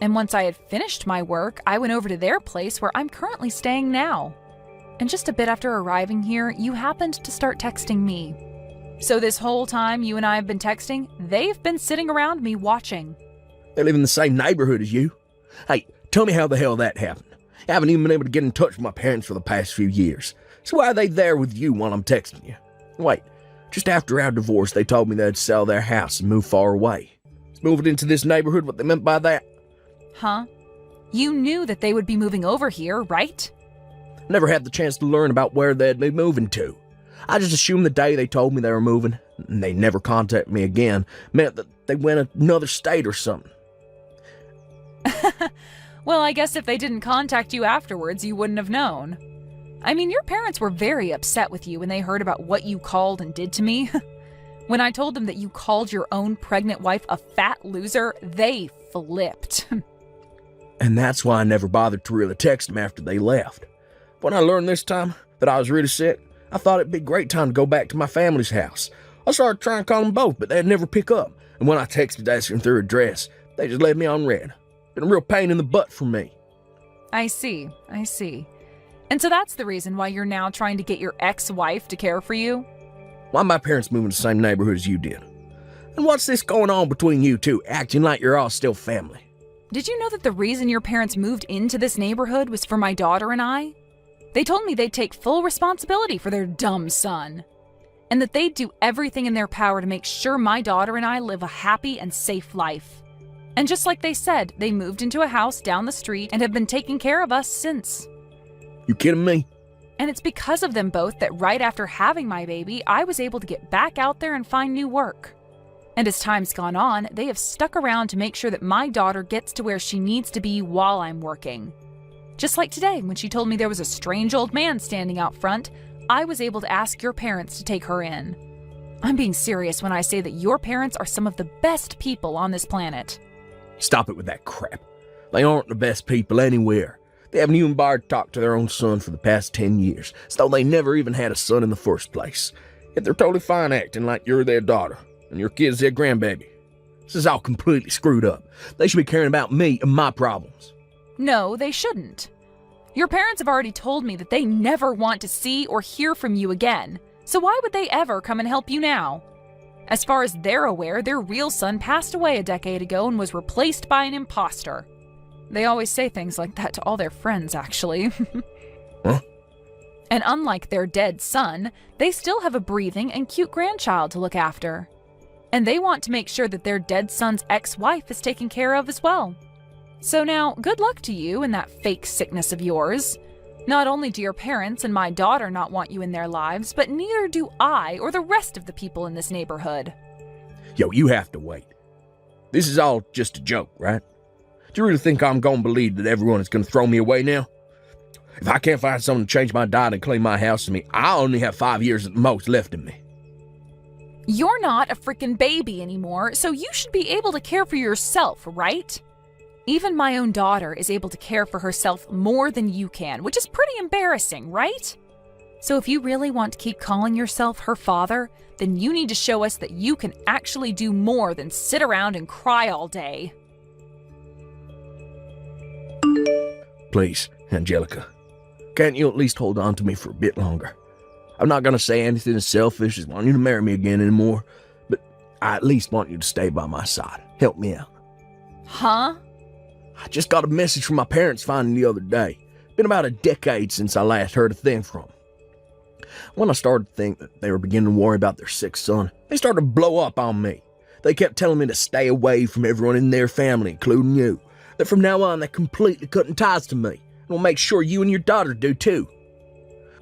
And once I had finished my work, I went over to their place where I'm currently staying now. And just a bit after arriving here, you happened to start texting me. So this whole time you and I have been texting, they've been sitting around me watching. They live in the same neighborhood as you. Hey, tell me how the hell that happened. I haven't even been able to get in touch with my parents for the past few years. So why are they there with you while I'm texting you? Wait, just after our divorce, they told me they'd sell their house and move far away. Is moving into this neighborhood what they meant by that? Huh? You knew that they would be moving over here, right? Never had the chance to learn about where they'd be moving to. I just assumed the day they told me they were moving, and they never contacted me again, meant that they went another state or something. Well, I guess if they didn't contact you afterwards, you wouldn't have known. I mean, your parents were very upset with you when they heard about what you called and did to me. When I told them that you called your own pregnant wife a fat loser, they flipped. And that's why I never bothered to really text them after they left. When I learned this time that I was really sick, I thought it'd be a great time to go back to my family's house. I started trying to call them both, but they'd never pick up. And when I texted asking their address, they just left me on red. Been a real pain in the butt for me. I see. And so that's the reason why you're now trying to get your ex-wife to care for you? Why my parents moved in the same neighborhood as you did? And what's this going on between you two, acting like you're all still family? Did you know that the reason your parents moved into this neighborhood was for my daughter and I? They told me they'd take full responsibility for their dumb son, and that they'd do everything in their power to make sure my daughter and I live a happy and safe life. And just like they said, they moved into a house down the street and have been taking care of us since. You kidding me? And it's because of them both that right after having my baby, I was able to get back out there and find new work. And as time's gone on, they have stuck around to make sure that my daughter gets to where she needs to be while I'm working. Just like today, when she told me there was a strange old man standing out front, I was able to ask your parents to take her in. I'm being serious when I say that your parents are some of the best people on this planet. Stop it with that crap. They aren't the best people anywhere. They haven't even bothered to talk to their own son for the past 10 years, as though they never even had a son in the first place. Yet they're totally fine acting like you're their daughter, and your kid's their grandbaby. This is all completely screwed up. They should be caring about me and my problems. No, they shouldn't. Your parents have already told me that they never want to see or hear from you again, so why would they ever come and help you now? As far as they're aware, their real son passed away a decade ago and was replaced by an imposter. They always say things like that to all their friends, actually. Huh? And unlike their dead son, they still have a breathing and cute grandchild to look after. And they want to make sure that their dead son's ex-wife is taken care of as well. So now, good luck to you and that fake sickness of yours. Not only do your parents and my daughter not want you in their lives, but neither do I or the rest of the people in this neighborhood. Yo, you have to wait. This is all just a joke, right? Do you really think I'm gonna believe that everyone is gonna throw me away now? If I can't find someone to change my diet and clean my house to me, I only have 5 years at the most left in me. You're not a freaking baby anymore, so you should be able to care for yourself, right? Even my own daughter is able to care for herself more than you can, which is pretty embarrassing, right? So if you really want to keep calling yourself her father, then you need to show us that you can actually do more than sit around and cry all day. Please, Angelica, can't you at least hold on to me for a bit longer? I'm not gonna say anything as selfish as wanting you to marry me again anymore, but I at least want you to stay by my side. Help me out. Huh? I just got a message from my parents finding the other day. Been about a decade since I last heard a thing from them. When I started to think that they were beginning to worry about their sick son, they started to blow up on me. They kept telling me to stay away from everyone in their family, including you. That from now on, they're completely cutting ties to me. And will make sure you and your daughter do too.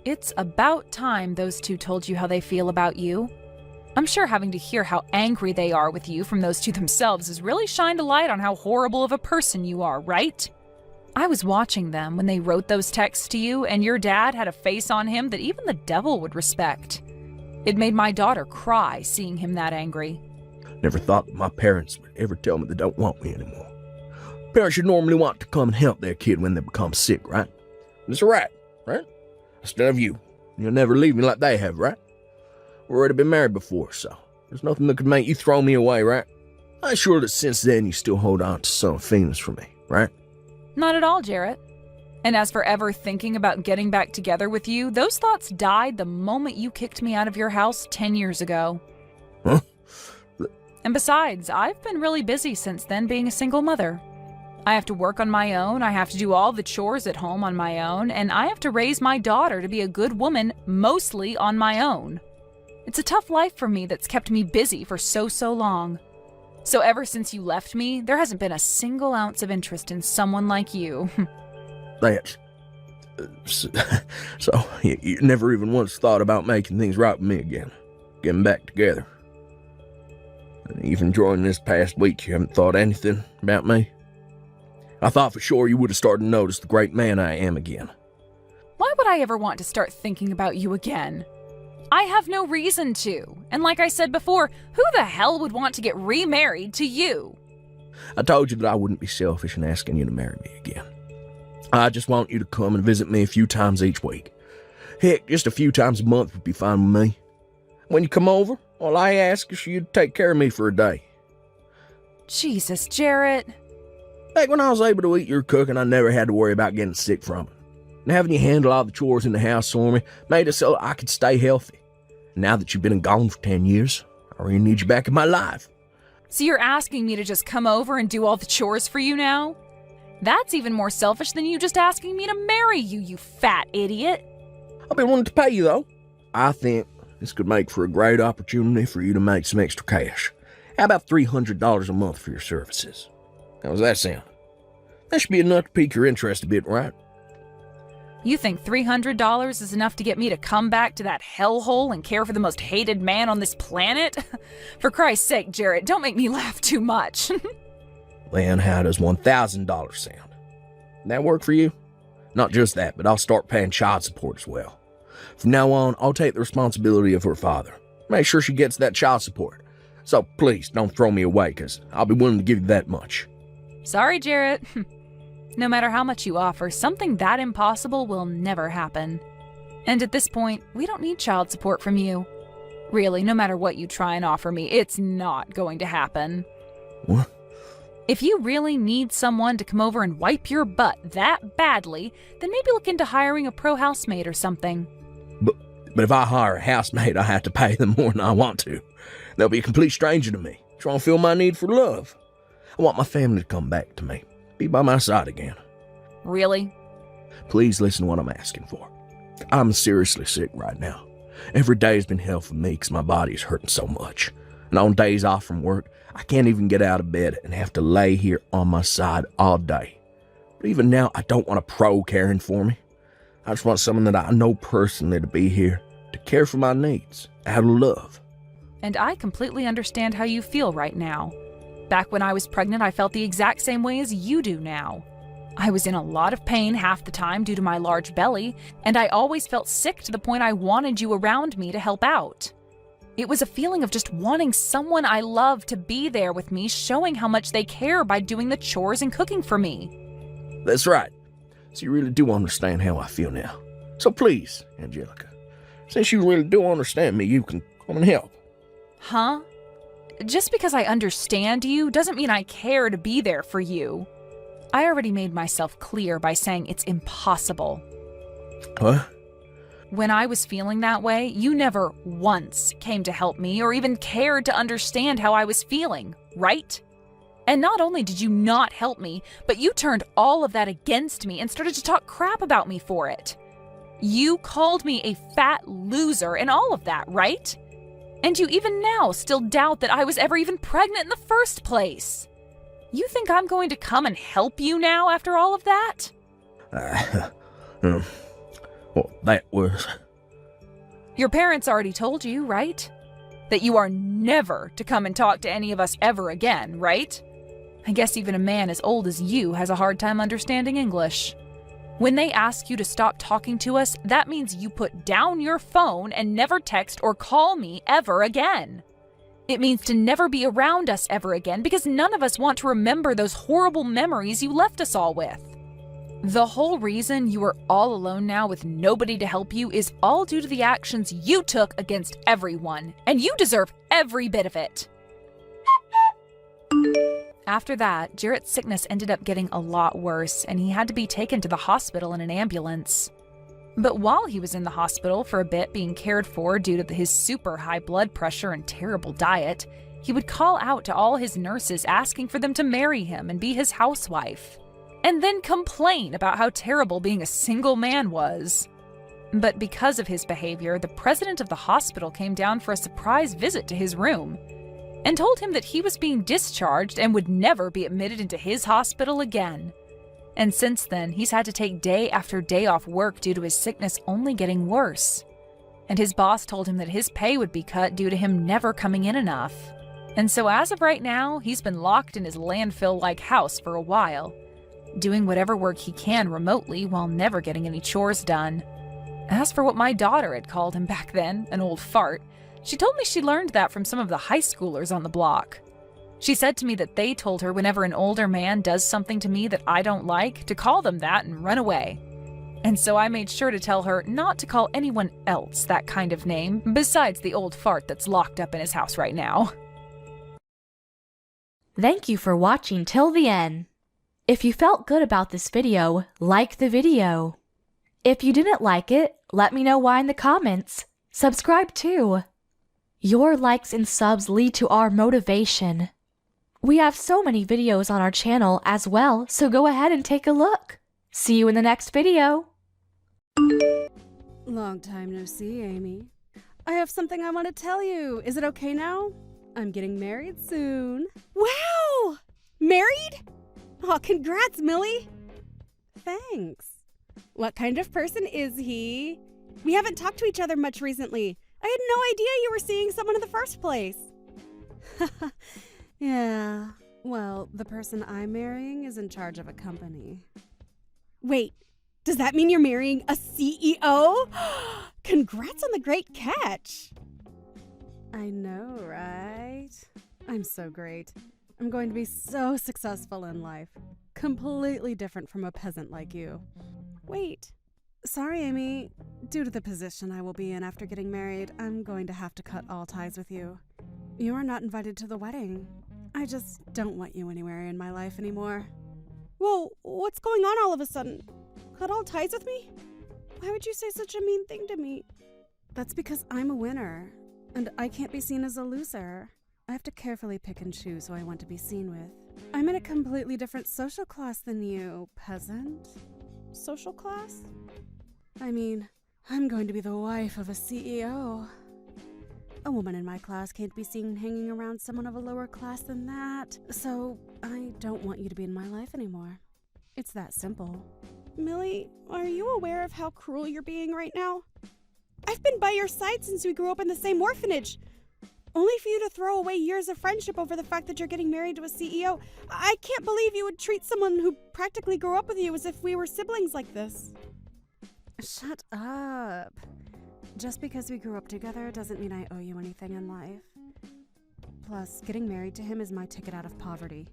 It's about time those two told you how they feel about you. I'm sure having to hear how angry they are with you from those two themselves has really shined a light on how horrible of a person you are, right? I was watching them when they wrote those texts to you, and your dad had a face on him that even the devil would respect. It made my daughter cry seeing him that angry. Never thought that my parents would ever tell me they don't want me anymore. Parents should normally want to come and help their kid when they become sick, right? It's right? Instead of you. You'll never leave me like they have, right? We've already been married before, so there's nothing that could make you throw me away, right? I'm sure that since then you still hold on to some feelings for me, right? Not at all, Jarrett. And as for ever thinking about getting back together with you, those thoughts died the moment you kicked me out of your house 10 years ago. Huh? And besides, I've been really busy since then being a single mother. I have to work on my own, I have to do all the chores at home on my own, and I have to raise my daughter to be a good woman mostly on my own. It's a tough life for me that's kept me busy for so long. So ever since you left me, there hasn't been a single ounce of interest in someone like you. That's... So, you never even once thought about making things right with me again. Getting back together. And even during this past week, you haven't thought anything about me? I thought for sure you would have started to notice the great man I am again. Why would I ever want to start thinking about you again? I have no reason to. And like I said before, who the hell would want to get remarried to you? I told you that I wouldn't be selfish in asking you to marry me again. I just want you to come and visit me a few times each week. Heck, just a few times a month would be fine with me. When you come over, all I ask is for you to take care of me for a day. Jesus, Jarrett. Back when I was able to eat your cooking, I never had to worry about getting sick from it. And having you handle all the chores in the house for me made it so I could stay healthy. Now that you've been gone for 10 years, I really need you back in my life. So you're asking me to just come over and do all the chores for you now? That's even more selfish than you just asking me to marry you, you fat idiot. I'll be willing to pay you, though. I think this could make for a great opportunity for you to make some extra cash. How about $300 a month for your services? How does that sound? That should be enough to pique your interest a bit, right? You think $300 is enough to get me to come back to that hellhole and care for the most hated man on this planet? For Christ's sake, Jarrett, don't make me laugh too much. Then how does $1,000 sound? That work for you? Not just that, but I'll start paying child support as well. From now on, I'll take the responsibility of her father. Make sure she gets that child support. So please, don't throw me away, because I'll be willing to give you that much. Sorry, Jarrett. No matter how much you offer, something that impossible will never happen. And at this point, we don't need child support from you. Really, no matter what you try and offer me, it's not going to happen. What? If you really need someone to come over and wipe your butt that badly, then maybe look into hiring a pro housemaid or something. But if I hire a housemaid, I have to pay them more than I want to. They'll be a complete stranger to me, trying to feel my need for love. I want my family to come back to me, be by my side again. Really? Please listen to what I'm asking for. I'm seriously sick right now. Every day has been hell for me because my body is hurting so much. And on days off from work, I can't even get out of bed and have to lay here on my side all day. But even now, I don't want a pro caring for me. I just want someone that I know personally to be here to care for my needs out of love. And I completely understand how you feel right now. Back when I was pregnant, I felt the exact same way as you do now. I was in a lot of pain half the time due to my large belly, and I always felt sick to the point I wanted you around me to help out. It was a feeling of just wanting someone I love to be there with me, showing how much they care by doing the chores and cooking for me. That's right. So you really do understand how I feel now. So please, Angelica, since you really do understand me, you can come and help. Huh? Just because I understand you doesn't mean I care to be there for you. I already made myself clear by saying it's impossible. What? When I was feeling that way, you never once came to help me or even cared to understand how I was feeling, right? And not only did you not help me, but you turned all of that against me and started to talk crap about me for it. You called me a fat loser and all of that, right? And you even now still doubt that I was ever even pregnant in the first place. You think I'm going to come and help you now after all of that? Well, that was... Your parents already told you, right? That you are never to come and talk to any of us ever again, right? I guess even a man as old as you has a hard time understanding English. When they ask you to stop talking to us, that means you put down your phone and never text or call me ever again. It means to never be around us ever again because none of us want to remember those horrible memories you left us all with. The whole reason you are all alone now with nobody to help you is all due to the actions you took against everyone, and you deserve every bit of it. After that, Jarrett's sickness ended up getting a lot worse, and he had to be taken to the hospital in an ambulance. But while he was in the hospital for a bit being cared for due to his super high blood pressure and terrible diet, he would call out to all his nurses asking for them to marry him and be his housewife, and then complain about how terrible being a single man was. But because of his behavior, the president of the hospital came down for a surprise visit to his room and told him that he was being discharged and would never be admitted into his hospital again. And since then, he's had to take day after day off work due to his sickness only getting worse. And his boss told him that his pay would be cut due to him never coming in enough. And so as of right now, he's been locked in his landfill-like house for a while, doing whatever work he can remotely while never getting any chores done. As for what my daughter had called him back then, an old fart, she told me she learned that from some of the high schoolers on the block. She said to me that they told her whenever an older man does something to me that I don't like, to call them that and run away. And so I made sure to tell her not to call anyone else that kind of name, besides the old fart that's locked up in his house right now. Thank you for watching till the end. If you felt good about this video, like the video. If you didn't like it, let me know why in the comments. Subscribe too. Your likes and subs lead to our motivation. We have so many videos on our channel as well, so go ahead and take a look. See you in the next video. Long time no see, Amy. I have something I want to tell you. Is it okay now? I'm getting married soon. Wow! Married? Oh, congrats, Millie. Thanks. What kind of person is he? We haven't talked to each other much recently. I had no idea you were seeing someone in the first place. Yeah, well, the person I'm marrying is in charge of a company. Wait, does that mean you're marrying a CEO? Congrats on the great catch. I know, right? I'm so great. I'm going to be so successful in life. Completely different from a peasant like you. Wait. Sorry, Amy. Due to the position I will be in after getting married, I'm going to have to cut all ties with you. You are not invited to the wedding. I just don't want you anywhere in my life anymore. Whoa, what's going on all of a sudden? Cut all ties with me? Why would you say such a mean thing to me? That's because I'm a winner, and I can't be seen as a loser. I have to carefully pick and choose who I want to be seen with. I'm in a completely different social class than you, peasant. Social class? I mean, I'm going to be the wife of a CEO. A woman in my class can't be seen hanging around someone of a lower class than that, so I don't want you to be in my life anymore. It's that simple. Millie, are you aware of how cruel you're being right now? I've been by your side since we grew up in the same orphanage. Only for you to throw away years of friendship over the fact that you're getting married to a CEO. I can't believe you would treat someone who practically grew up with you as if we were siblings like this. Shut up. Just because we grew up together doesn't mean I owe you anything in life. Plus, getting married to him is my ticket out of poverty.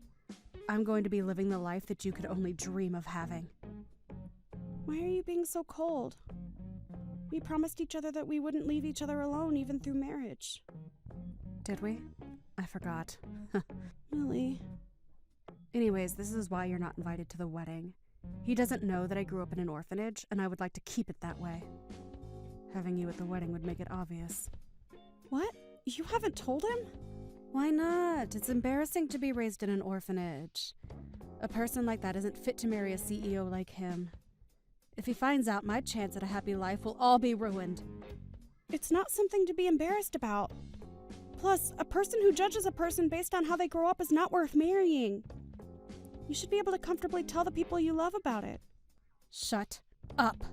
I'm going to be living the life that you could only dream of having. Why are you being so cold? We promised each other that we wouldn't leave each other alone even through marriage. Did we? I forgot. Millie. Anyways, this is why you're not invited to the wedding. He doesn't know that I grew up in an orphanage, and I would like to keep it that way. Having you at the wedding would make it obvious. What? You haven't told him? Why not? It's embarrassing to be raised in an orphanage. A person like that isn't fit to marry a CEO like him. If he finds out, my chance at a happy life will all be ruined. It's not something to be embarrassed about. Plus, a person who judges a person based on how they grow up is not worth marrying. You should be able to comfortably tell the people you love about it. Shut up.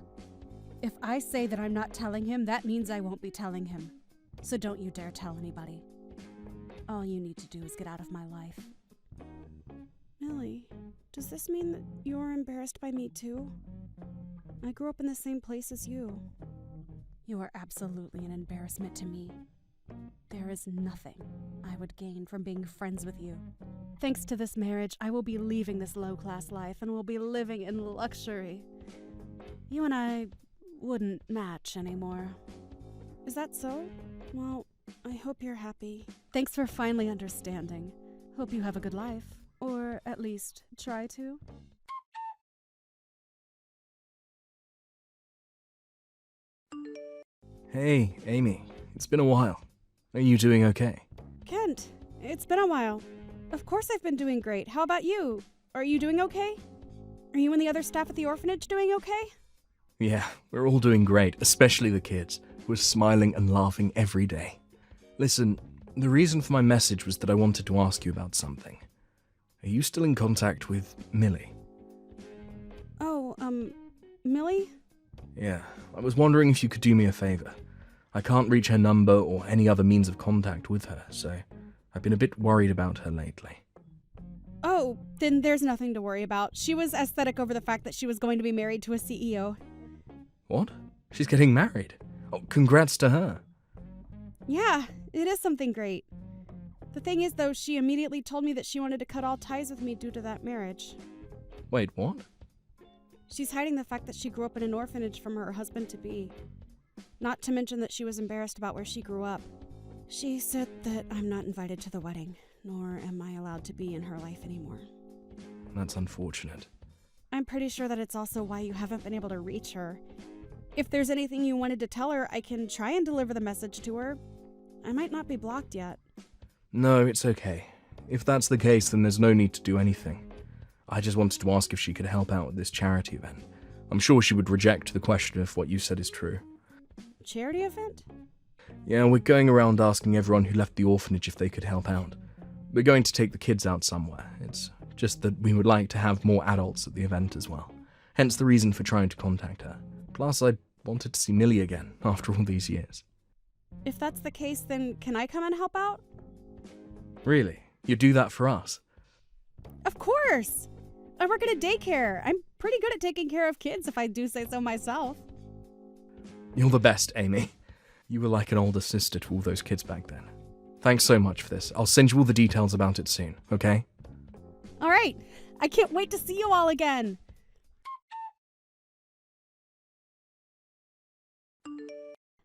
If I say that I'm not telling him, that means I won't be telling him. So don't you dare tell anybody. All you need to do is get out of my life. Millie, does this mean that you're embarrassed by me too? I grew up in the same place as you. You are absolutely an embarrassment to me. There is nothing I would gain from being friends with you. Thanks to this marriage, I will be leaving this low-class life and will be living in luxury. You and I wouldn't match anymore. Is that so? Well, I hope you're happy. Thanks for finally understanding. Hope you have a good life. Or at least try to. Hey, Amy. It's been a while. Are you doing okay? Kent, it's been a while. Of course I've been doing great. How about you? Are you doing okay? Are you and the other staff at the orphanage doing okay? Yeah, we're all doing great, especially the kids, who are smiling and laughing every day. Listen, the reason for my message was that I wanted to ask you about something. Are you still in contact with Millie? Oh, Millie? Yeah, I was wondering if you could do me a favor. I can't reach her number or any other means of contact with her, so I've been a bit worried about her lately. Oh, then there's nothing to worry about. She was aesthetic over the fact that she was going to be married to a CEO. What? She's getting married? Oh, congrats to her. Yeah, it is something great. The thing is, though, she immediately told me that she wanted to cut all ties with me due to that marriage. Wait, what? She's hiding the fact that she grew up in an orphanage from her husband-to-be. Not to mention that she was embarrassed about where she grew up. She said that I'm not invited to the wedding, nor am I allowed to be in her life anymore. That's unfortunate. I'm pretty sure that it's also why you haven't been able to reach her. If there's anything you wanted to tell her, I can try and deliver the message to her. I might not be blocked yet. No, it's okay. If that's the case, then there's no need to do anything. I just wanted to ask if she could help out with this charity event. I'm sure she would reject the question if what you said is true. Charity event? Yeah, we're going around asking everyone who left the orphanage if they could help out. We're going to take the kids out somewhere. It's just that we would like to have more adults at the event as well. Hence the reason for trying to contact her. Plus, I wanted to see Millie again after all these years. If that's the case, then can I come and help out? Really? You'd do that for us? Of course! I work at a daycare. I'm pretty good at taking care of kids if I do say so myself. You're the best, Amy. You were like an older sister to all those kids back then. Thanks so much for this. I'll send you all the details about it soon, okay? All right. I can't wait to see you all again.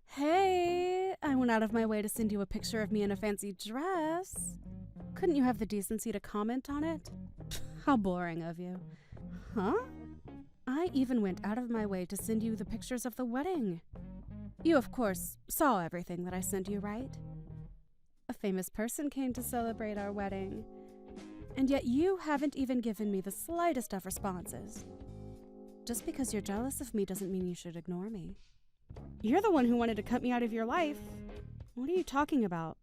Hey, I went out of my way to send you a picture of me in a fancy dress. Couldn't you have the decency to comment on it? How boring of you. Huh? I even went out of my way to send you the pictures of the wedding. You, of course, saw everything that I sent you, right? A famous person came to celebrate our wedding. And yet you haven't even given me the slightest of responses. Just because you're jealous of me doesn't mean you should ignore me. You're the one who wanted to cut me out of your life. What are you talking about?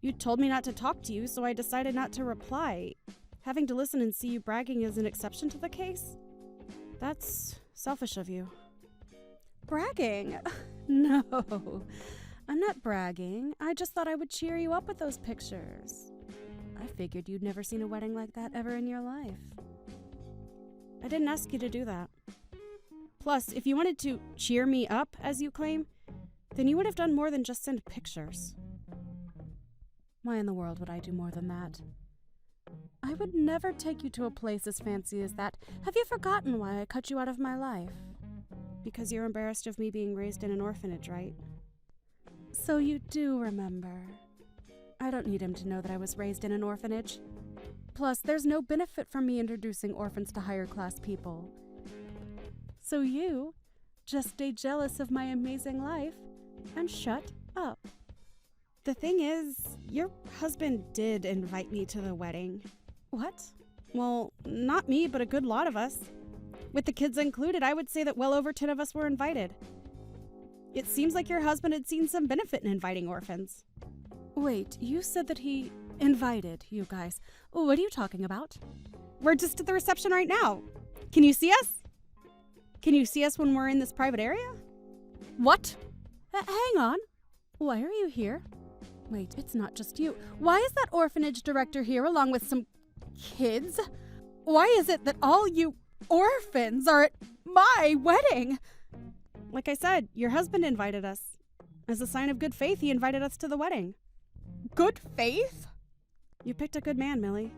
You told me not to talk to you, so I decided not to reply. Having to listen and see you bragging is an exception to the case? That's selfish of you. Bragging? No, I'm not bragging. I just thought I would cheer you up with those pictures. I figured you'd never seen a wedding like that ever in your life. I didn't ask you to do that. Plus, if you wanted to cheer me up, as you claim, then you would have done more than just send pictures. Why in the world would I do more than that? I would never take you to a place as fancy as that. Have you forgotten why I cut you out of my life? Because you're embarrassed of me being raised in an orphanage, right? So you do remember. I don't need him to know that I was raised in an orphanage. Plus, there's no benefit from me introducing orphans to higher class people. So you just stay jealous of my amazing life and shut up. The thing is, your husband did invite me to the wedding. What? Well, not me, but a good lot of us. With the kids included, I would say that well over 10 of us were invited. It seems like your husband had seen some benefit in inviting orphans. Wait, you said that he invited you guys. What are you talking about? We're just at the reception right now. Can you see us? Can you see us when we're in this private area? What? Hang on. Why are you here? Wait, it's not just you. Why is that orphanage director here along with some kids? Why is it that all you orphans are at my wedding? Like I said, your husband invited us. As a sign of good faith, he invited us to the wedding. Good faith? You picked a good man, Millie.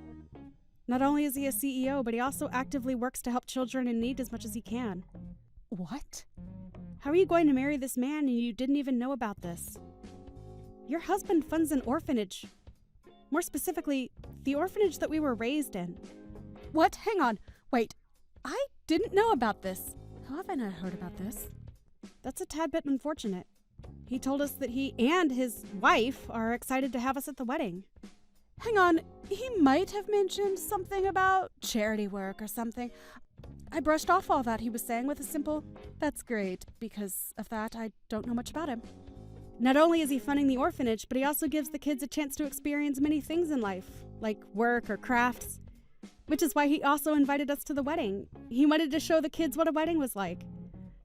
Not only is he a CEO, but he also actively works to help children in need as much as he can. What? How are you going to marry this man and you didn't even know about this? Your husband funds an orphanage. More specifically, the orphanage that we were raised in. What? Hang on. Wait. I didn't know about this. How have I not heard about this? That's a tad bit unfortunate. He told us that he and his wife are excited to have us at the wedding. Hang on, he might have mentioned something about charity work or something. I brushed off all that he was saying with a simple, "That's great," because of that, I don't know much about him. Not only is he funding the orphanage, but he also gives the kids a chance to experience many things in life, like work or crafts, which is why he also invited us to the wedding. He wanted to show the kids what a wedding was like.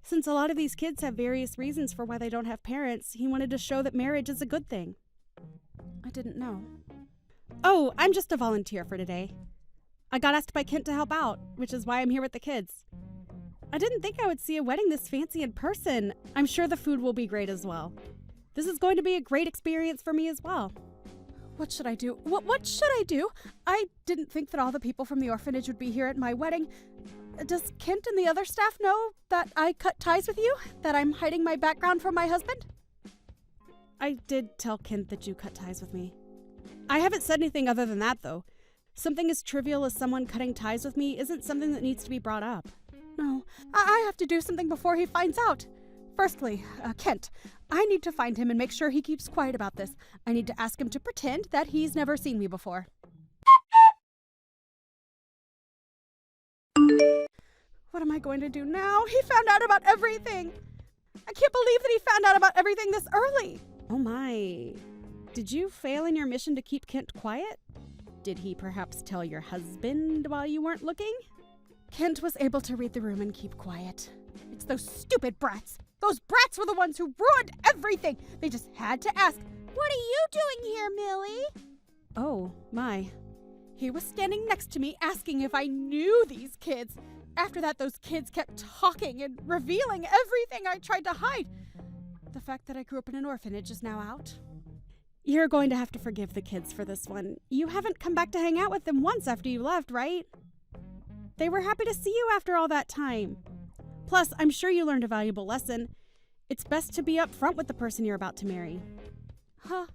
Since a lot of these kids have various reasons for why they don't have parents, he wanted to show that marriage is a good thing. I didn't know. Oh, I'm just a volunteer for today. I got asked by Kent to help out, which is why I'm here with the kids. I didn't think I would see a wedding this fancy in person. I'm sure the food will be great as well. This is going to be a great experience for me as well. What should I do? What should I do? I didn't think that all the people from the orphanage would be here at my wedding. Does Kent and the other staff know that I cut ties with you? That I'm hiding my background from my husband? I did tell Kent that you cut ties with me. I haven't said anything other than that, though. Something as trivial as someone cutting ties with me isn't something that needs to be brought up. No, I have to do something before he finds out. Firstly, Kent, I need to find him and make sure he keeps quiet about this. I need to ask him to pretend that he's never seen me before. What am I going to do now? He found out about everything. I can't believe that he found out about everything this early. Oh my. Did you fail in your mission to keep Kent quiet? Did he perhaps tell your husband while you weren't looking? Kent was able to read the room and keep quiet. It's those stupid brats. Those brats were the ones who ruined everything. They just had to ask, "What are you doing here, Millie?" Oh, my. He was standing next to me asking if I knew these kids. After that, those kids kept talking and revealing everything I tried to hide. The fact that I grew up in an orphanage is now out. You're going to have to forgive the kids for this one. You haven't come back to hang out with them once after you left, right? They were happy to see you after all that time. Plus, I'm sure you learned a valuable lesson. It's best to be upfront with the person you're about to marry. Huh.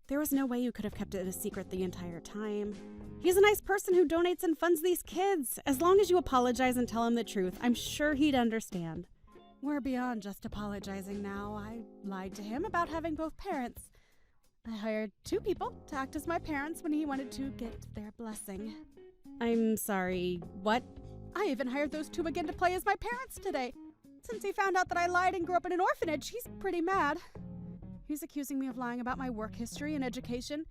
There was no way you could have kept it a secret the entire time. He's a nice person who donates and funds these kids. As long as you apologize and tell him the truth, I'm sure he'd understand. We're beyond just apologizing now. I lied to him about having both parents. I hired 2 people to act as my parents when he wanted to get their blessing. I'm sorry, what? I even hired those 2 again to play as my parents today. Since he found out that I lied and grew up in an orphanage, he's pretty mad. He's accusing me of lying about my work history and education.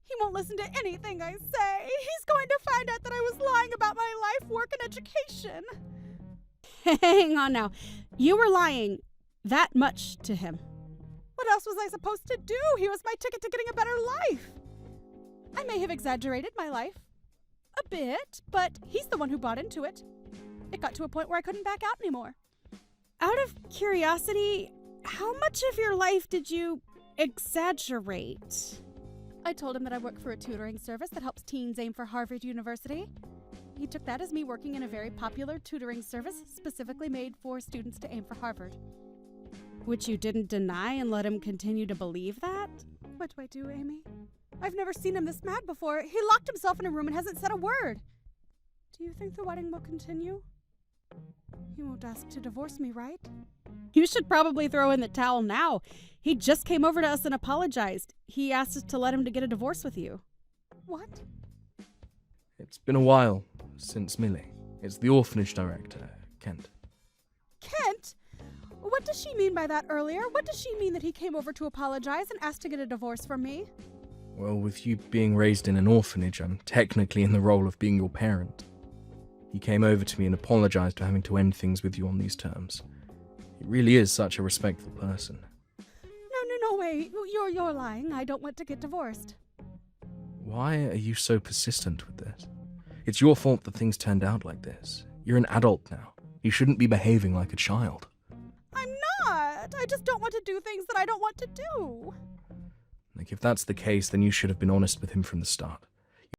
He won't listen to anything I say. He's going to find out that I was lying about my life, work, and education. Hang on now. You were lying that much to him. What else was I supposed to do? He was my ticket to getting a better life. I may have exaggerated my life a bit, but he's the one who bought into it. It got to a point where I couldn't back out anymore. Out of curiosity, how much of your life did you exaggerate? I told him that I work for a tutoring service that helps teens aim for Harvard University. He took that as me working in a very popular tutoring service specifically made for students to aim for Harvard. Which you didn't deny and let him continue to believe that? What do I do, Amy? I've never seen him this mad before. He locked himself in a room and hasn't said a word. Do you think the wedding will continue? He won't ask to divorce me, right? You should probably throw in the towel now. He just came over to us and apologized. He asked us to let him to get a divorce with you. What? It's been a while since Millie. It's the orphanage director, Kent. Kent? What does she mean by that earlier? What does she mean that he came over to apologize and asked to get a divorce from me? Well, with you being raised in an orphanage, I'm technically in the role of being your parent. He came over to me and apologized for having to end things with you on these terms. He really is such a respectful person. No way. You're lying. I don't want to get divorced. Why are you so persistent with this? It's your fault that things turned out like this. You're an adult now. You shouldn't be behaving like a child. I'm not. I just don't want to do things that I don't want to do. Like, if that's the case, then you should have been honest with him from the start.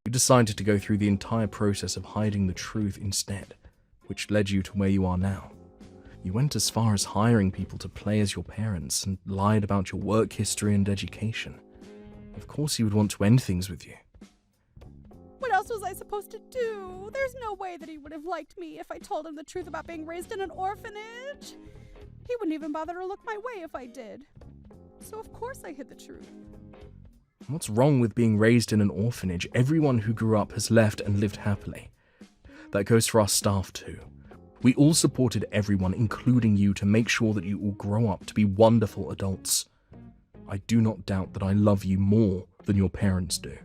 You decided to go through the entire process of hiding the truth instead, which led you to where you are now. You went as far as hiring people to play as your parents and lied about your work history and education. Of course he would want to end things with you. What else was I supposed to do? There's no way that he would have liked me if I told him the truth about being raised in an orphanage. He wouldn't even bother to look my way if I did. So of course I hid the truth. What's wrong with being raised in an orphanage? Everyone who grew up has left and lived happily. That goes for our staff too. We all supported everyone, including you, to make sure that you all grow up to be wonderful adults. I do not doubt that I love you more than your parents do.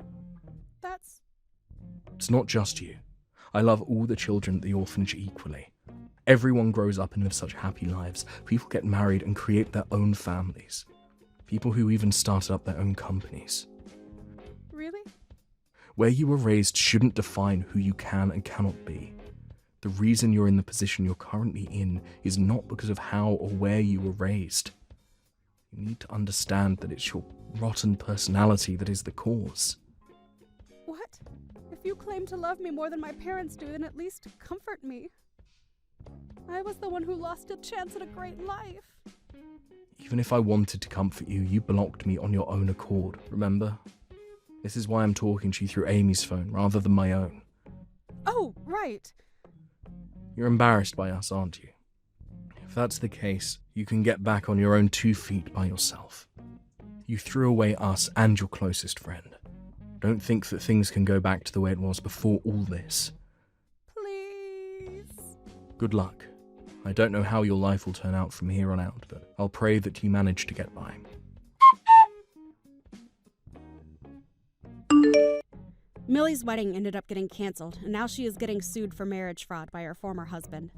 It's not just you. I love all the children at the orphanage equally. Everyone grows up and lives such happy lives. People get married and create their own families. People who even started up their own companies. Really? Where you were raised shouldn't define who you can and cannot be. The reason you're in the position you're currently in is not because of how or where you were raised. You need to understand that it's your rotten personality that is the cause. What? If you claim to love me more than my parents do, then at least comfort me. I was the one who lost a chance at a great life. Even if I wanted to comfort you, you blocked me on your own accord, remember? This is why I'm talking to you through Amy's phone rather than my own. Oh, right. You're embarrassed by us, aren't you? If that's the case, you can get back on your own 2 feet by yourself. You threw away us and your closest friend. Don't think that things can go back to the way it was before all this. Please. Good luck. I don't know how your life will turn out from here on out, but I'll pray that you manage to get by. Millie's wedding ended up getting canceled, and now she is getting sued for marriage fraud by her former husband.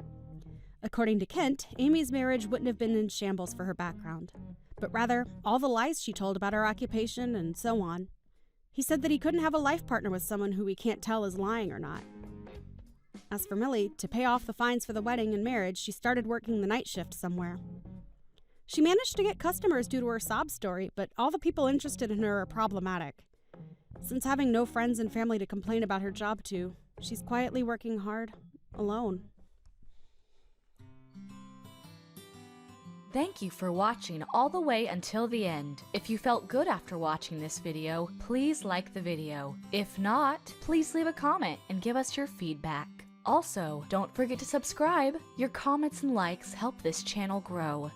According to Kent, Amy's marriage wouldn't have been in shambles for her background, but rather all the lies she told about her occupation and so on. He said that he couldn't have a life partner with someone who he can't tell is lying or not. As for Millie, to pay off the fines for the wedding and marriage, she started working the night shift somewhere. She managed to get customers due to her sob story, but all the people interested in her are problematic. Since having no friends and family to complain about her job to, she's quietly working hard, alone. Thank you for watching all the way until the end. If you felt good after watching this video, please like the video. If not, please leave a comment and give us your feedback. Also, don't forget to subscribe. Your comments and likes help this channel grow.